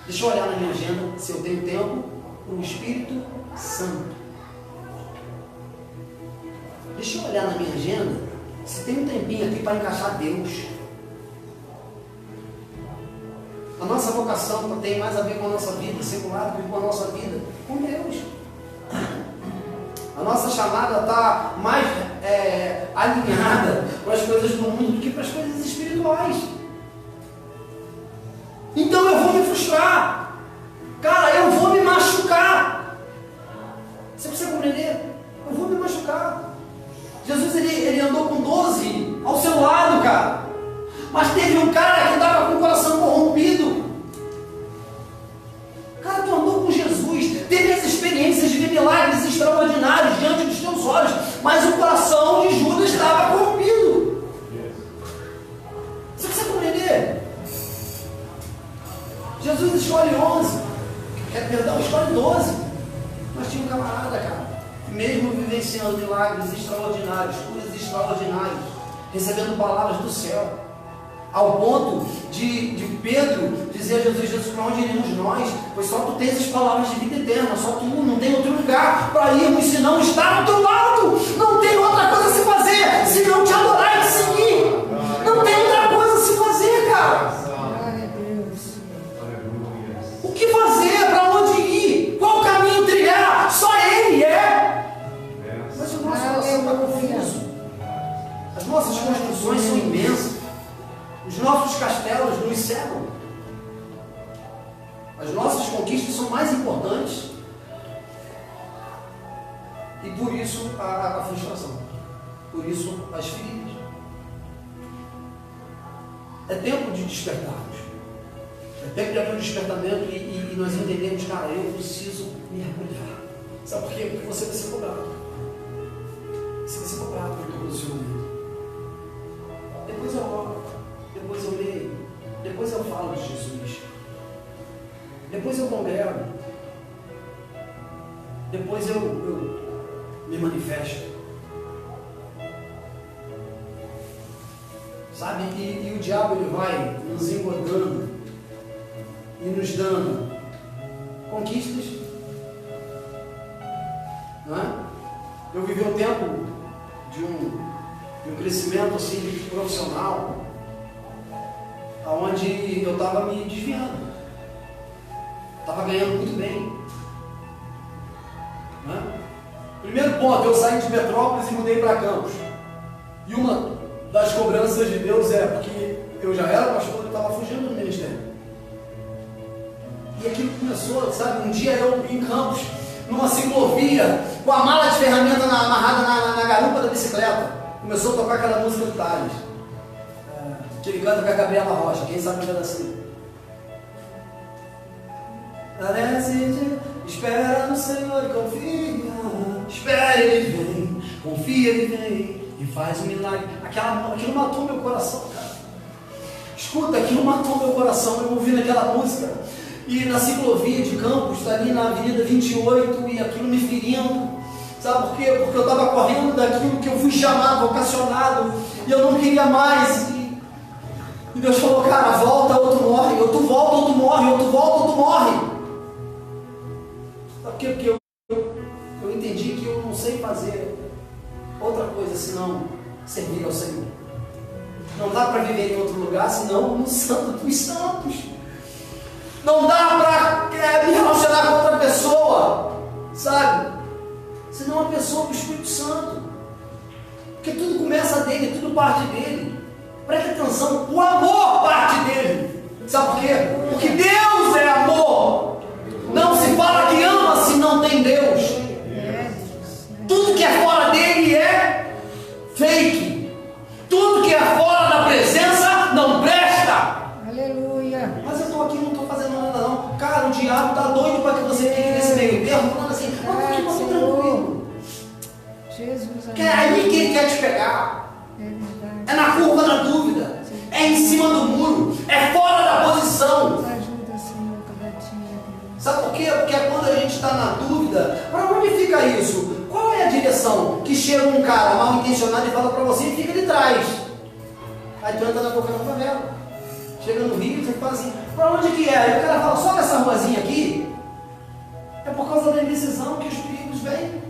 deixa eu olhar na minha agenda se eu tenho tempo para o Espírito Santo. Deixa eu olhar na minha agenda se tem um tempinho aqui para encaixar Deus. A nossa vocação tem mais a ver com a nossa vida secular do que com a nossa vida com Deus. A nossa chamada está mais alinhada com as coisas do mundo do que para as coisas espirituais. Então eu vou me frustrar. Cara, eu vou me machucar. Você precisa compreender? Eu vou me machucar. Jesus, ele andou com 12 ao seu lado, cara. Mas teve um cara que estava com o coração corrompido. Cara, tu andou com Jesus, teve as experiências de ver milagres extraordinários diante dos teus olhos, mas o coração de Judas estava corrompido. Você precisa compreender? Jesus escolhe 11, escolhe 12. Mas tinha um camarada, cara, mesmo vivenciando milagres extraordinários, curas extraordinárias, recebendo palavras do céu, ao ponto de Pedro dizer a Jesus, para onde iremos nós? Pois só tu tens as palavras de vida eterna, só tu, não tem outro lugar para irmos, senão estar do teu lado. Não tem outra coisa a se fazer, senão te adorar e te seguir. Não tem outra coisa a se fazer, cara. O que fazer? Para onde ir? Qual caminho trilhar? Só Ele é. Mas o nosso coração está confuso. As nossas construções são imensas. Os nossos castelos nos cegam. As nossas conquistas são mais importantes. E por isso a frustração. Por isso as feridas. É tempo de despertarmos. É tempo de abrir um despertamento e nós entendemos, cara, eu preciso mergulhar. Sabe por quê? Porque você vai ser cobrado. Você vai ser cobrado pelo teu posicionamento. Depois eu oro. Depois eu leio, depois eu falo de Jesus, depois eu congrego, depois eu me manifesto, sabe? E o diabo ele vai nos engordando e nos dando conquistas, não é? Eu vivi um tempo de um crescimento assim profissional, onde eu estava me desviando, estava ganhando muito bem, né? Primeiro ponto, eu saí de Petrópolis e mudei para Campos, e uma das cobranças de Deus é porque eu já era pastor e estava fugindo do ministério, e aquilo começou, sabe, um dia eu em Campos, numa ciclovia, com a mala de ferramenta amarrada na garupa da bicicleta, começou a tocar aquela música do Thales, que ele canta com a Gabriela Rocha, quem sabe um pedacinho. Espera no Senhor e confia. Espera, Ele vem. Confia, Ele vem e faz um milagre. Aquilo matou meu coração, cara. Escuta, aquilo matou meu coração. Eu ouvi naquela música. E na ciclovia de Campos, está ali na Avenida 28, e aquilo me ferindo. Sabe por quê? Porque eu estava correndo daquilo que eu fui chamado, vocacionado, e eu não queria mais. E Deus falou, cara, volta ou tu morre, ou tu volta ou tu morre, ou tu volta ou tu morre. Sabe por quê? Porque eu entendi que eu não sei fazer outra coisa senão servir ao Senhor. Não dá para viver em outro lugar senão no Santo dos Santos. Não dá para me relacionar com outra pessoa, sabe? Senão uma pessoa do Espírito Santo. Porque tudo começa dele, tudo parte dele. Preste atenção, o amor parte dele. Sabe por quê? Porque Deus é amor. Não se fala que ama se não tem Deus. Tudo que é fora dele é fake. Tudo que é fora da presença não presta. Aleluia. Mas eu estou aqui, não estou fazendo nada não. Cara, o diabo está doido para que você fique nesse meio termo, falando assim, mas aqui eu estou tranquilo. Jesus, que é aí que ele quer te pegar. É na curva da dúvida. É em cima do muro. É fora da posição. Ajuda, Senhor, cada dia. Sabe por quê? Porque é quando a gente está na dúvida. Para onde fica isso? Qual é a direção? Que chega um cara mal intencionado e fala para você e fica de trás. Aí tu entra na boca da favela. Chega no Rio e você fala assim, para onde que é? Aí o cara fala, só nessa ruazinha aqui. É por causa da indecisão que os perigos vêm.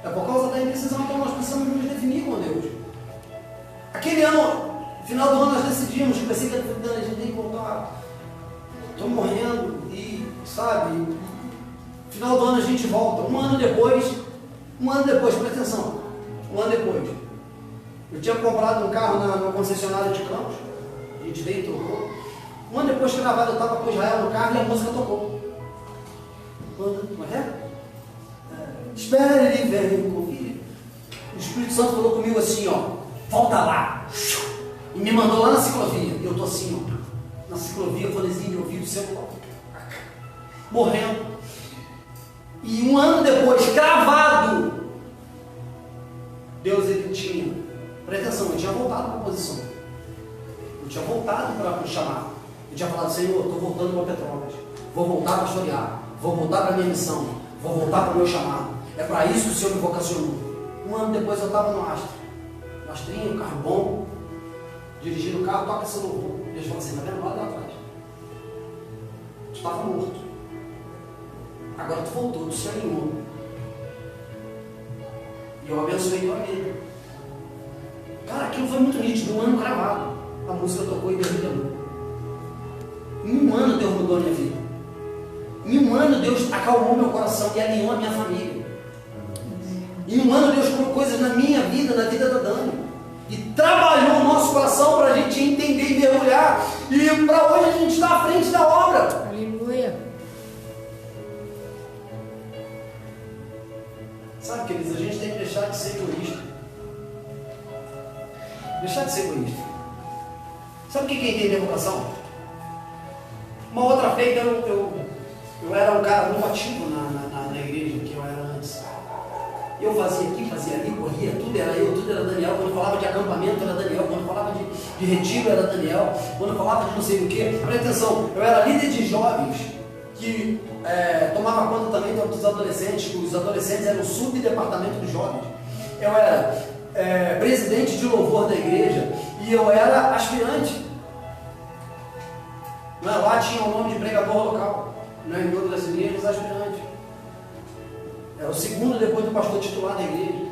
É por causa da indecisão que nós precisamos nos definir com Deus. Aquele ano Final do ano nós decidimos, comecei a a gente tem que voltar. Estou morrendo e, sabe, final do ano a gente volta. Um ano depois, presta atenção, um ano depois, eu tinha comprado um carro na concessionária de Campos, a gente veio e trocou. Um ano depois, gravado, eu estava com Israel no carro e a música tocou. Como é? Espere, ele vem, confia. O Espírito Santo falou comigo assim, ó, volta lá. E me mandou lá na ciclovia. E eu estou assim, ó, na ciclovia, eu falei assim, meu ouvido seu, morrendo. E um ano depois, cravado, Deus, ele tinha, presta atenção, eu tinha voltado para a posição. Eu tinha voltado para o chamado. Eu tinha falado, Senhor, estou voltando para Petrópolis. Vou voltar para pastorear. Vou voltar para a minha missão. Vou voltar para o meu chamado. É para isso que o Senhor me vocacionou. Um ano depois eu estava no Astra. Astrinho, carro bom. Dirigindo o carro, toca esse louvor. Deus falou assim, está vendo lá atrás? Tu estava morto. Agora tu voltou, tu se alinhou. E eu abençoei tua vida. Cara, aquilo foi muito nítido, um ano gravado. A música tocou e Deus me deu. Em um ano Deus mudou a minha vida. Em um ano Deus acalmou meu coração e alinhou a minha família. Em um ano Deus colocou coisas na minha vida, na vida da Dani. E trabalhou o nosso coração para a gente entender e mergulhar. E para hoje a gente está à frente da obra. Aleluia. Sabe, queridos, a gente tem que deixar de ser egoísta. Deixar de ser egoísta. Sabe o que é entender a vocação? Uma outra feita, eu era um cara muito ativo na igreja que eu era antes. Eu fazia aqui, fazia ali, corria, tudo era eu, tudo era Daniel. Quando falava de acampamento era Daniel, quando falava de retiro era Daniel, quando falava de não sei o que. Presta atenção, eu era líder de jovens que tomava conta também dos adolescentes. Os adolescentes eram o subdepartamento dos jovens. Eu era presidente de louvor da igreja e eu era aspirante. Lá tinha o nome de pregador local, em outras igrejas, aspirante. Era o segundo depois do pastor titular da igreja.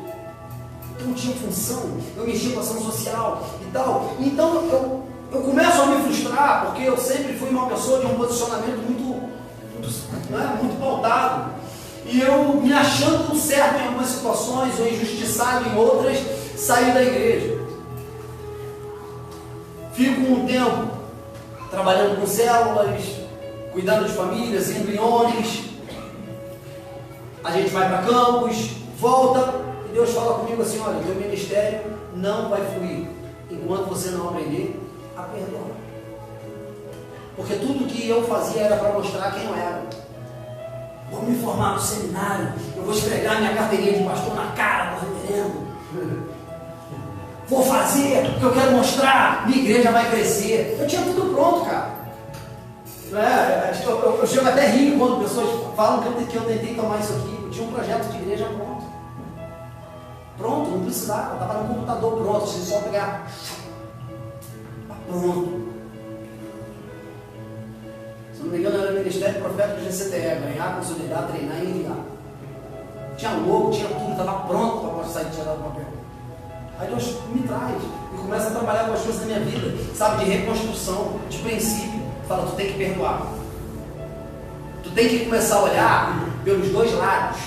Então tinha função, eu mexia com ação social e tal. Então eu começo a me frustrar, porque eu sempre fui uma pessoa de um posicionamento muito pautado. E eu, me achando certo em algumas situações, ou injustiçado em outras, saí da igreja. Fico um tempo trabalhando com células, cuidando de famílias, indo em ônibus. A gente vai para campus, volta, e Deus fala comigo assim, olha, teu ministério não vai fluir enquanto você não aprender a perdoar. Porque tudo que eu fazia era para mostrar quem eu era. Vou me formar no seminário, eu vou esfregar minha carteirinha de pastor na cara do reverendo. Vou fazer porque eu quero mostrar, minha igreja vai crescer. Eu tinha tudo pronto, cara. Eu chego até rio quando pessoas falam que eu tentei tomar isso aqui. Eu tinha um projeto de igreja pronto. Pronto, não precisava. Estava no computador pronto, você só pegar. Pronto. Se não me engano, era o Ministério Profético do GCTE. Ganhar, consolidar, treinar e enviar. Tinha logo, tinha tudo, estava pronto para sair de tirar do papel. Aí Deus me traz e começa a trabalhar com as coisas da minha vida, sabe, de reconstrução, de princípio. Fala, tu tem que perdoar. Tu tem que começar a olhar pelos dois lados.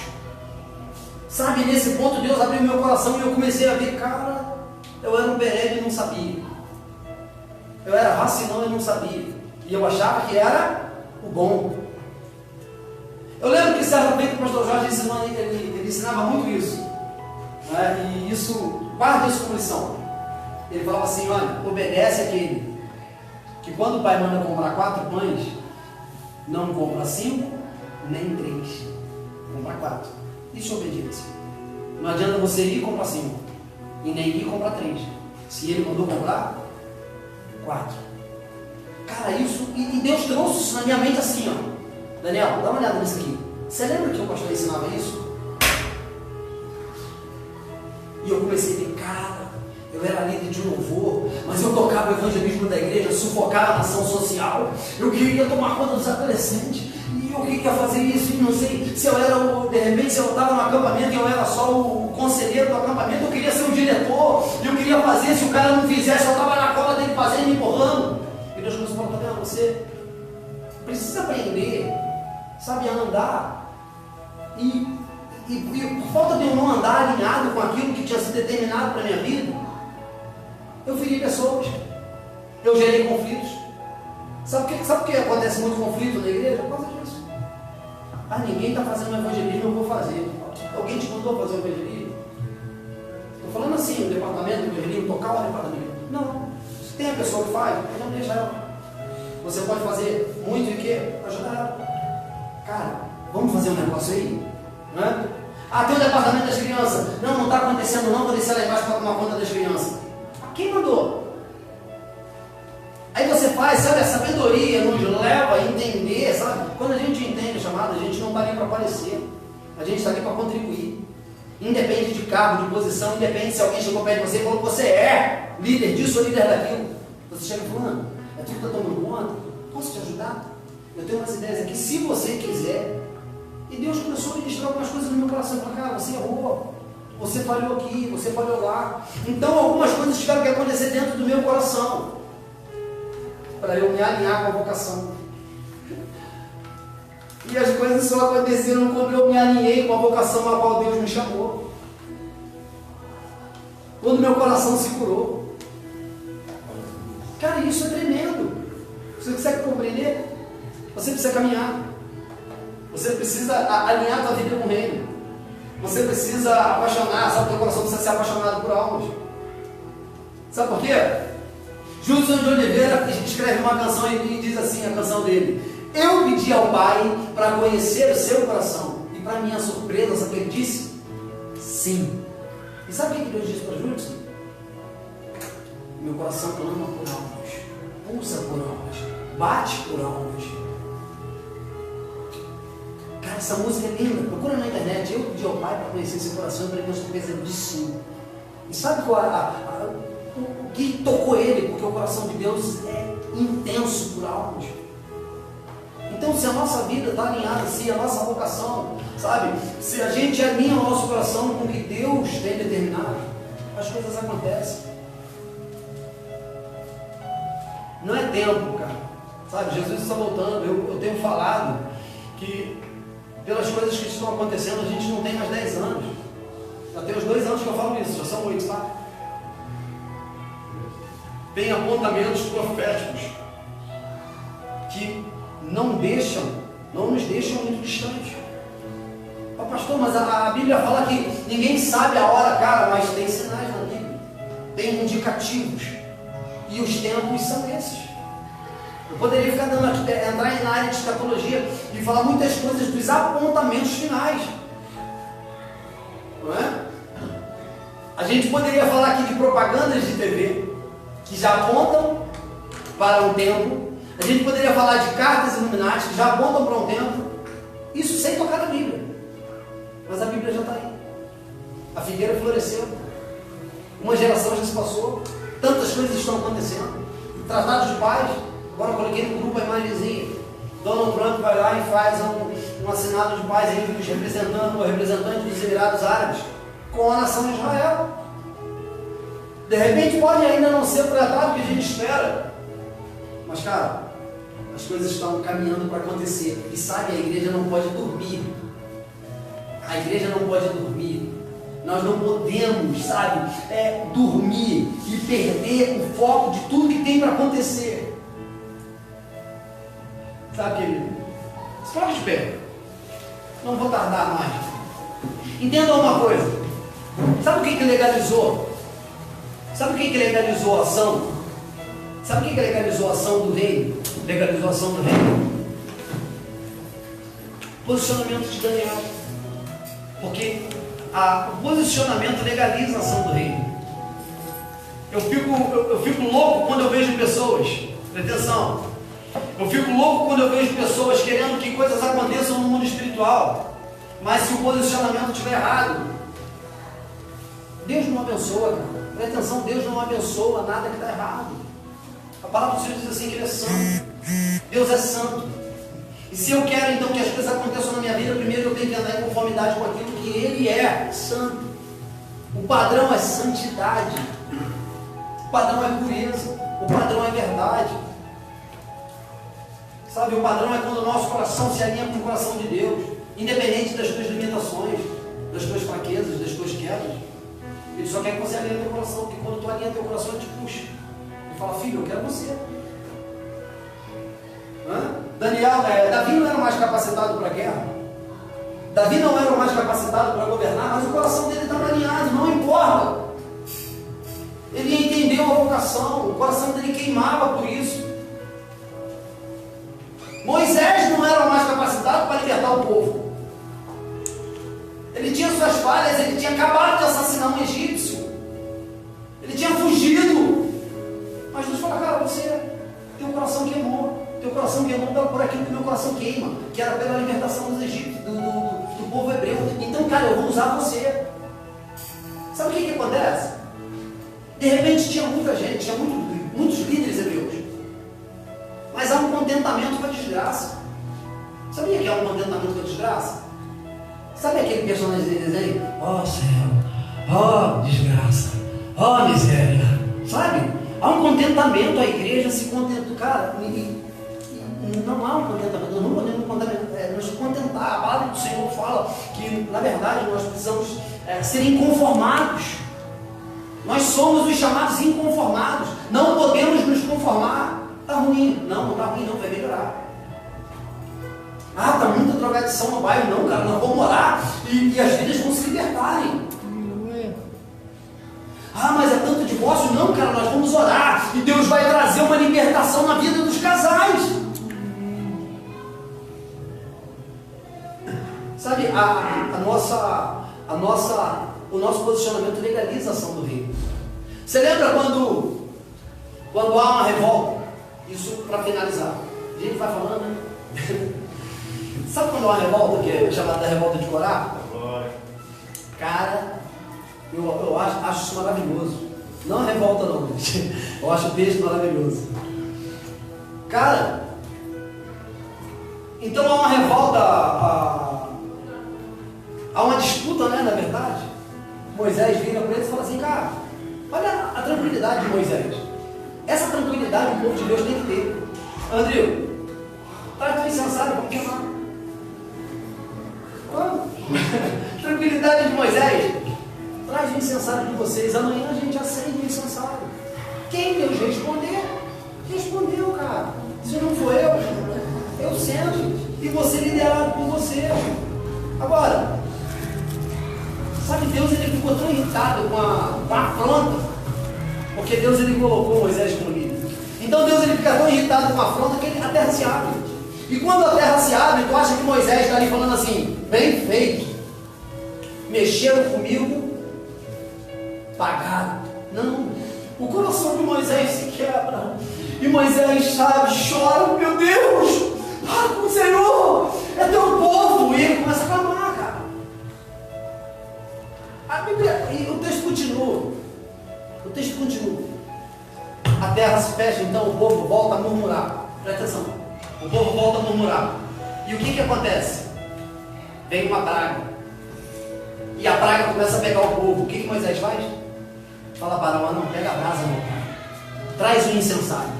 Sabe, nesse ponto Deus abriu meu coração e eu comecei a ver, cara, eu era um berebe e não sabia. Eu era vacilão e não sabia. E eu achava que era o bom. Eu lembro que certa vez o pastor Jorge ensinou, ele ensinava muito isso. E isso, guarda isso como lição. Ele falava assim, olha, obedece aquele que quando o pai manda comprar 4 pães, não compra 5, nem 3, compra 4. Isso é obediência. Não adianta você ir e comprar 5, e nem ir e comprar 3. Se ele mandou comprar 4. Cara, isso, e Deus trouxe isso na minha mente assim, ó. Daniel, dá uma olhada nisso aqui. Você lembra que o pastor ensinava isso? E eu comecei a ver, cara, eu era líder de louvor, mas eu tocava o evangelismo da igreja, sufocava a ação social, eu queria tomar conta dos adolescentes, e eu queria fazer isso, e não sei se eu era, de repente, se eu estava no acampamento e eu era só o conselheiro do acampamento, eu queria ser o diretor, eu queria fazer, se o cara não fizesse, eu estava na cola dele você precisa aprender, sabe, a andar. E por falta de eu não andar alinhado com aquilo que tinha sido determinado para a minha vida, eu feri pessoas, eu gerei conflitos. Sabe por que acontece muito conflito na igreja? Por causa disso. Ah, ninguém está fazendo evangelismo, eu vou fazer. Alguém te mandou fazer o evangelismo? Estou falando assim, o departamento do evangelismo, tocar o departamento. Não. Se tem a pessoa que faz, então deixa ela. Você pode fazer muito e o quê? Ajudar ela. Cara, vamos fazer um negócio aí? Não é? Ah, tem o departamento das crianças. Não está acontecendo não, vou descer lá embaixo para tomar conta das crianças. Quem mandou? Aí você faz, sabe, a sabedoria nos leva a entender, sabe? Quando a gente entende a chamada, a gente não está ali para aparecer. A gente está ali para contribuir. Independe de cargo, de posição, independe se alguém chegou perto de você e falou que você é líder disso ou líder daquilo. Você chega falando, é tu que está tomando conta? Posso te ajudar? Eu tenho umas ideias aqui, se você quiser. E Deus começou a ministrar algumas coisas no meu coração. Falei, cara, você errou. Você falhou aqui, você falhou lá. Então algumas coisas tiveram que acontecer dentro do meu coração para eu me alinhar com a vocação. E as coisas só aconteceram quando eu me alinhei com a vocação a qual Deus me chamou. Quando meu coração se curou. Cara, isso é tremendo. Você consegue compreender? Você precisa caminhar. Você precisa alinhar a sua vida com o reino. Você precisa apaixonar, sabe? O teu coração precisa ser apaixonado por almas. Sabe por quê? Júlio de Oliveira escreve uma canção e diz assim, a canção dele: eu pedi ao Pai para conhecer o seu coração. E para minha surpresa, sabe o que ele disse? Sim. E sabe o que Deus disse para Júlio? Meu coração clama por almas, pulsa por almas, bate por almas. Cara, essa música é linda. Procura na internet. Eu pedi ao Pai para conhecer seu coração. E para minha surpresa, ele disse sim. E sabe qual o que tocou ele? Porque o coração de Deus é intenso por almas. Então, se a nossa vida está alinhada, se a nossa vocação, sabe, se a gente alinha o nosso coração com o que Deus tem determinado, as coisas acontecem. Não é tempo, cara. Sabe, Jesus está voltando. Eu tenho falado que pelas coisas que estão acontecendo, a gente não tem mais 10 anos. Já tem uns 2 anos que eu falo isso, já são 8, tá? Tem apontamentos proféticos que não nos deixam muito distantes. Ah, pastor, mas a Bíblia fala que ninguém sabe a hora, cara, mas tem sinais na Bíblia, tem indicativos, e os tempos são esses. Eu poderia ficar dando aqui, entrar na área de escatologia e falar muitas coisas dos apontamentos finais, não é? A gente poderia falar aqui de propagandas de TV que já apontam para um tempo. A gente poderia falar de cartas iluminatis que já apontam para um tempo. Isso sem tocar na Bíblia. Mas a Bíblia já está aí. A figueira floresceu. Uma geração já se passou. Tantas coisas estão acontecendo. Tratados de paz. Agora eu coloquei no grupo a imagenzinha. Donald Trump vai lá e faz um assinado de paz entre os representantes dos Emirados Árabes com a nação de Israel. De repente pode ainda não ser o tratado que a gente espera. Mas, cara, as coisas estão caminhando para acontecer. E sabe, a igreja não pode dormir. A igreja não pode dormir. Nós não podemos, sabe, dormir e perder o foco de tudo que tem para acontecer. Sabe, querido? Se coloque de pé. Não vou tardar mais. Entenda uma coisa. Sabe o que legalizou? Sabe o que legalizou a ação? Sabe o que legalizou a ação do reino? Legalizou a ação do reino? Posicionamento de Daniel. Porque o posicionamento legaliza a ação do reino. Eu fico louco quando eu vejo pessoas, presta atenção, eu fico louco quando eu vejo pessoas querendo que coisas aconteçam no mundo espiritual, mas se o posicionamento estiver errado, Deus não abençoa, cara. Presta atenção, Deus não abençoa nada que está errado. A palavra do Senhor diz assim que Ele é santo. Deus é santo. E se eu quero então que as coisas aconteçam na minha vida, primeiro eu tenho que andar em conformidade com aquilo que Ele é, santo. O padrão é santidade. O padrão é pureza. O padrão é verdade. Sabe, o padrão é quando o nosso coração se alinha com o coração de Deus, independente das tuas limitações, das tuas fraquezas, das tuas quedas. Ele só quer que você alinhe teu coração, porque quando tu alinha teu coração, ele te puxa. Ele fala, filho, eu quero você. Davi não era mais capacitado para a guerra. Davi não era mais capacitado para governar, mas o coração dele estava alinhado, não importa. Ele entendeu a vocação, o coração dele queimava por isso. Moisés não era mais capacitado para libertar o povo. Ele tinha suas falhas, ele tinha acabado de assassinar um egípcio. Ele tinha fugido. Mas Deus fala, cara, teu coração queimou. Teu coração queimou por aquilo que meu coração queima, que era pela libertação dos egípcios, do povo hebreu. Então, cara, eu vou usar você. Sabe o que acontece? De repente tinha muita gente, tinha muitos líderes hebreus. Mas há um contentamento com a desgraça. Sabia que há um contentamento com a desgraça? Sabe aquele personagem de desenho? Ó céu, ó desgraça, ó miséria. Sabe? Há um contentamento, a igreja se contenta. Cara, não há um contentamento, nós não podemos nos contentar. A palavra do Senhor fala que, na verdade, nós precisamos ser inconformados. Nós somos os chamados inconformados. Não podemos nos conformar. Está ruim? Não está ruim, não, vai melhorar. Ah, está muita drogadição no bairro. Não, cara, nós vamos orar e as vidas vão se libertarem. Ah, mas é tanto divórcio. Não, cara, nós vamos orar e Deus vai trazer uma libertação na vida dos casais. Sabe, o nosso posicionamento legaliza a ação do rei. Você lembra quando há uma revolta? Isso para finalizar. A gente vai falando, né? Sabe quando há uma revolta, que é chamada da revolta de Corá? Cara, eu acho isso maravilhoso. Não a revolta não, gente. Eu acho o texto maravilhoso. Cara, então há uma revolta, há uma disputa, né, na verdade. Moisés vira para eles e fala assim, cara, olha a tranquilidade de Moisés. Essa tranquilidade o povo de Deus tem que ter. Andreu, traz o incensário, vamos queimar. Tranquilidade de Moisés. Traz o incensário de vocês. Amanhã a gente acende o incensário. Quem Deus responder? Respondeu, cara. Se não for eu sento e você liderado por você. Agora, sabe, Deus ele ficou tão irritado com a afronta, porque Deus ele colocou Moisés como líder. Então Deus ele fica tão irritado com a afronta que a terra se abre. E quando a terra se abre, tu acha que Moisés está ali falando assim, bem feito, mexeram comigo, pagaram. Não, o coração de Moisés se quebra. E Moisés, sabe, chora, meu Deus, para com o Senhor, é teu povo. E ele começa a clamar, cara. A Bíblia, e o texto continua. A terra se fecha, então o povo volta a murmurar. Presta atenção. O povo volta a murmurar. E o que acontece? Vem uma praga. E a praga começa a pegar o povo. O que Moisés faz? Fala para Arão, não, pega a brasa, não. Traz o incensário.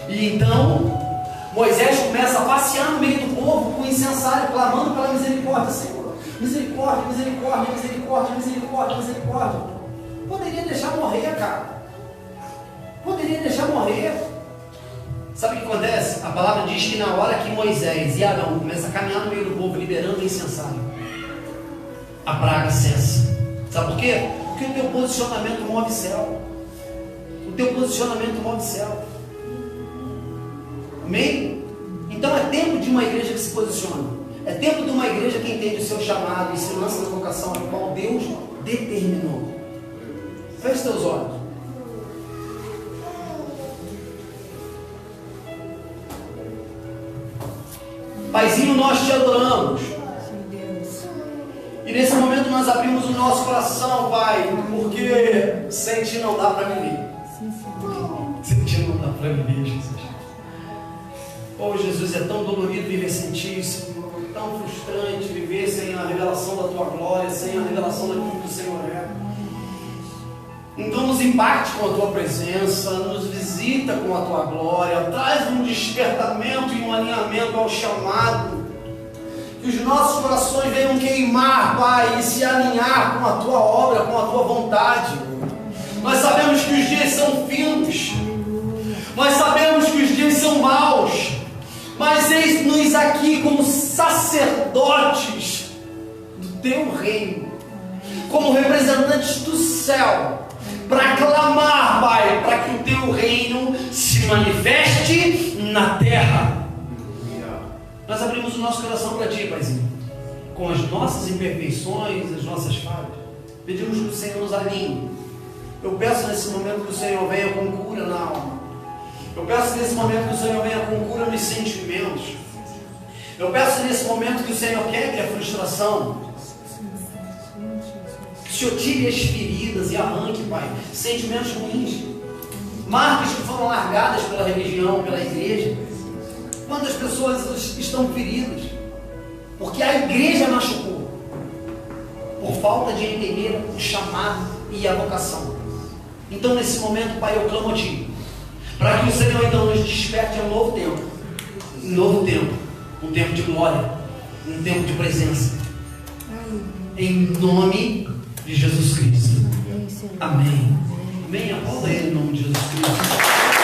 E então, Moisés começa a passear no meio do povo com o incensário, clamando pela misericórdia. Senhor, misericórdia, misericórdia, misericórdia, misericórdia, misericórdia. Poderia deixar morrer, cara. Poderia deixar morrer. Sabe o que acontece? A palavra diz que na hora que Moisés e Arão começam a caminhar no meio do povo, liberando o incensário, a praga cessa. Sabe por quê? Porque o teu posicionamento move céu. O teu posicionamento move céu. Amém? Então é tempo de uma igreja que se posiciona. É tempo de uma igreja que entende o seu chamado e se lança na vocação a qual Deus determinou. Feche teus olhos. Paizinho, nós te adoramos. E nesse momento nós abrimos o nosso coração, Pai, porque sem ti não dá para viver. Sem ti não dá para viver, Jesus. Oh, Jesus, é tão dolorido viver sem ti, Senhor. Tão frustrante viver sem a revelação da tua glória, sem a revelação daquilo que o Senhor é. Então nos impacte com a tua presença, nos visita com a tua glória, traz um despertamento e um alinhamento ao chamado, que os nossos corações venham queimar, Pai, e se alinhar com a tua obra, com a tua vontade. Nós sabemos que os dias são findos, nós sabemos que os dias são maus, mas eis-nos aqui como sacerdotes do teu reino, como representantes do céu, para clamar, Pai, para que o teu reino se manifeste na terra. Nós abrimos o nosso coração para Ti, Paizinho, com as nossas imperfeições, as nossas falhas. Pedimos que o Senhor nos alinhe. Eu peço nesse momento que o Senhor venha com cura na alma. Eu peço nesse momento que o Senhor venha com cura nos sentimentos. Eu peço nesse momento que o Senhor quebre a frustração. Que o Senhor tire as feridas e arranque, Pai, sentimentos ruins, marcas que foram largadas pela religião, pela igreja. Quantas pessoas estão feridas porque a igreja machucou, por falta de entender o chamado e a vocação. Então nesse momento, Pai, eu clamo a Ti, para que o Senhor então nos desperte a um novo tempo, um tempo de glória, um tempo de presença, em nome de Jesus Cristo. Amém. Amém. Aplauda Ele em nome de Jesus Cristo.